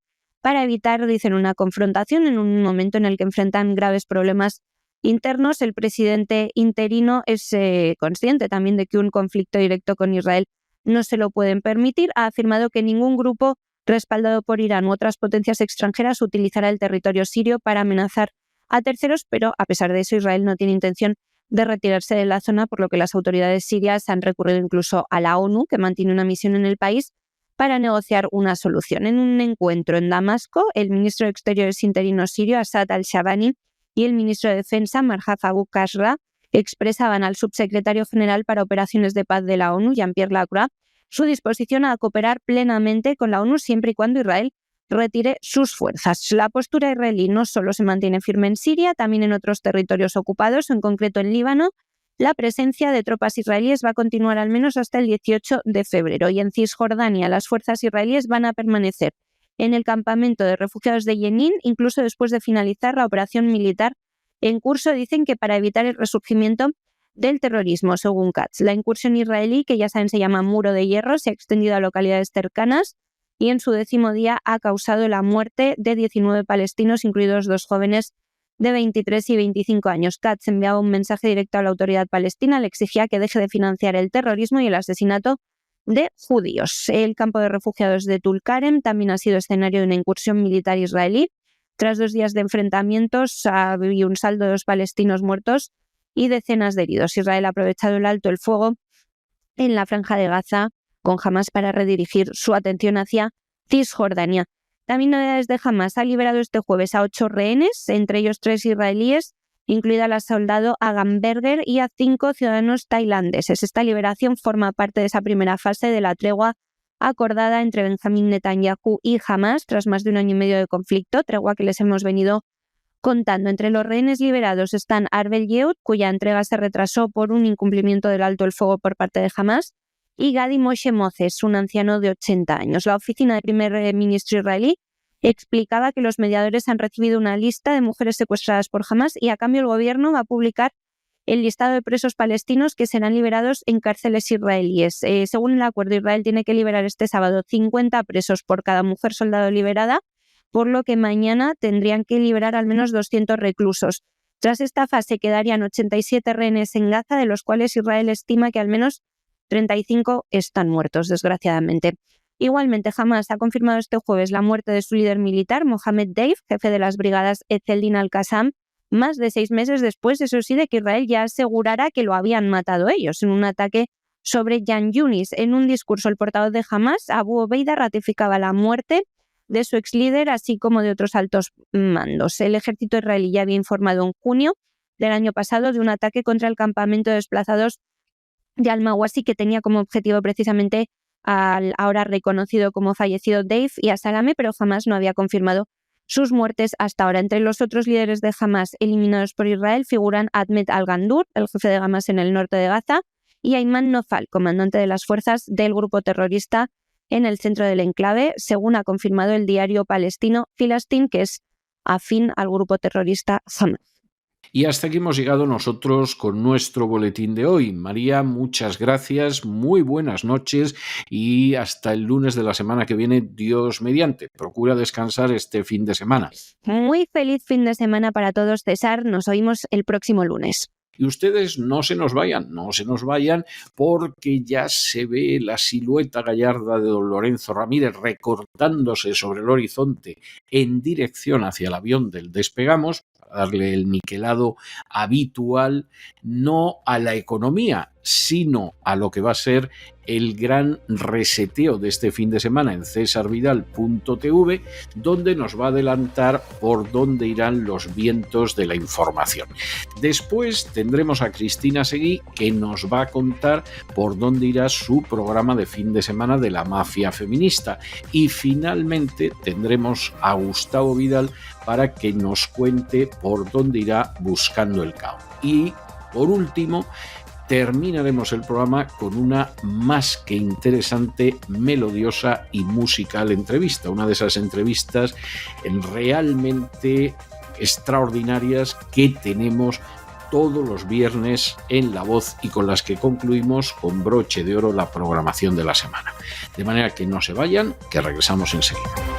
para evitar, dicen, una confrontación en un momento en el que enfrentan graves problemas internos. El presidente interino es consciente también de que un conflicto directo con Israel no se lo pueden permitir. Ha afirmado que ningún grupo respaldado por Irán u otras potencias extranjeras utilizará el territorio sirio para amenazar a terceros, pero a pesar de eso Israel no tiene intención de retirarse de la zona, por lo que las autoridades sirias han recurrido incluso a la ONU, que mantiene una misión en el país, para negociar una solución. En un encuentro en Damasco, el ministro de Exteriores interino sirio, Asad al-Shabani, y el ministro de Defensa, Marhaf Abu Kashra, expresaban al subsecretario general para Operaciones de Paz de la ONU, Jean-Pierre Lacroix, su disposición a cooperar plenamente con la ONU siempre y cuando Israel retire sus fuerzas. La postura israelí no solo se mantiene firme en Siria, también en otros territorios ocupados, en concreto en Líbano. La presencia de tropas israelíes va a continuar al menos hasta el 18 de febrero y en Cisjordania las fuerzas israelíes van a permanecer en el campamento de refugiados de Jenin, incluso después de finalizar la operación militar en curso. Dicen que para evitar el resurgimiento del terrorismo, según Katz. La incursión israelí, que ya saben se llama Muro de Hierro, se ha extendido a localidades cercanas y en su 10º día ha causado la muerte de 19 palestinos, incluidos 2 jóvenes de 23 y 25 años. Katz enviaba un mensaje directo a la autoridad palestina, le exigía que deje de financiar el terrorismo y el asesinato de judíos. El campo de refugiados de Tulkarem también ha sido escenario de una incursión militar israelí. Tras 2 días de enfrentamientos, ha habido un saldo de 2 palestinos muertos y decenas de heridos. Israel ha aprovechado el alto el fuego en la franja de Gaza con Hamas para redirigir su atención hacia Cisjordania. También novedades de Hamas. Ha liberado este jueves a 8 rehenes, entre ellos 3 israelíes, incluida la soldado Agan Berger, y a 5 ciudadanos tailandeses. Esta liberación forma parte de esa primera fase de la tregua acordada entre Benjamín Netanyahu y Hamas tras más de 1 año y medio de conflicto, tregua que les hemos venido contando. Entre los rehenes liberados están Arbel Yehuda, cuya entrega se retrasó por un incumplimiento del alto el fuego por parte de Hamas, y Gadi Moshe Moses, un anciano de 80 años. La oficina del primer ministro israelí explicaba que los mediadores han recibido una lista de mujeres secuestradas por Hamas y a cambio el gobierno va a publicar el listado de presos palestinos que serán liberados en cárceles israelíes. Según el acuerdo, Israel tiene que liberar este sábado 50 presos por cada mujer soldado liberada, por lo que mañana tendrían que liberar al menos 200 reclusos. Tras esta fase quedarían 87 rehenes en Gaza, de los cuales Israel estima que al menos 35 están muertos, desgraciadamente. Igualmente, Hamas ha confirmado este jueves la muerte de su líder militar, Mohammed Deif, jefe de las brigadas Ezeldin al-Qassam, más de 6 meses después, eso sí, de que Israel ya asegurara que lo habían matado ellos en un ataque sobre Khan Yunis. En un discurso, el portavoz de Hamas, Abu Obeida, ratificaba la muerte de su ex líder, así como de otros altos mandos. El ejército israelí ya había informado en junio del año pasado de un ataque contra el campamento de desplazados de Al-Mawasi, que tenía como objetivo precisamente al ahora reconocido como fallecido Deif y a Salame, pero Hamas no había confirmado sus muertes hasta ahora. Entre los otros líderes de Hamas eliminados por Israel figuran Ahmed al-Gandur, el jefe de Hamas en el norte de Gaza, y Ayman Nofal, comandante de las fuerzas del grupo terrorista en el centro del enclave, según ha confirmado el diario palestino Filastin, que es afín al grupo terrorista Hamas. Y hasta aquí hemos llegado nosotros con nuestro boletín de hoy. María, muchas gracias, muy buenas noches y hasta el lunes de la semana que viene, Dios mediante. Procura descansar este fin de semana. Muy feliz fin de semana para todos, César. Nos oímos el próximo lunes. Y ustedes no se nos vayan, porque ya se ve la silueta gallarda de don Lorenzo Ramírez recortándose sobre el horizonte en dirección hacia el avión del Despegamos, para darle el niquelado habitual, no a la economía, sino a lo que va a ser el gran reseteo de este fin de semana en cesarvidal.tv, donde nos va a adelantar por dónde irán los vientos de la información. Después tendremos a Cristina Seguí, que nos va a contar por dónde irá su programa de fin de semana de la mafia feminista. Y finalmente tendremos a Gustavo Vidal para que nos cuente por dónde irá Buscando el Caos. Y por último, terminaremos el programa con una más que interesante, melodiosa y musical entrevista. Una de esas entrevistas realmente extraordinarias que tenemos todos los viernes en La Voz y con las que concluimos con broche de oro la programación de la semana. De manera que no se vayan, que regresamos enseguida.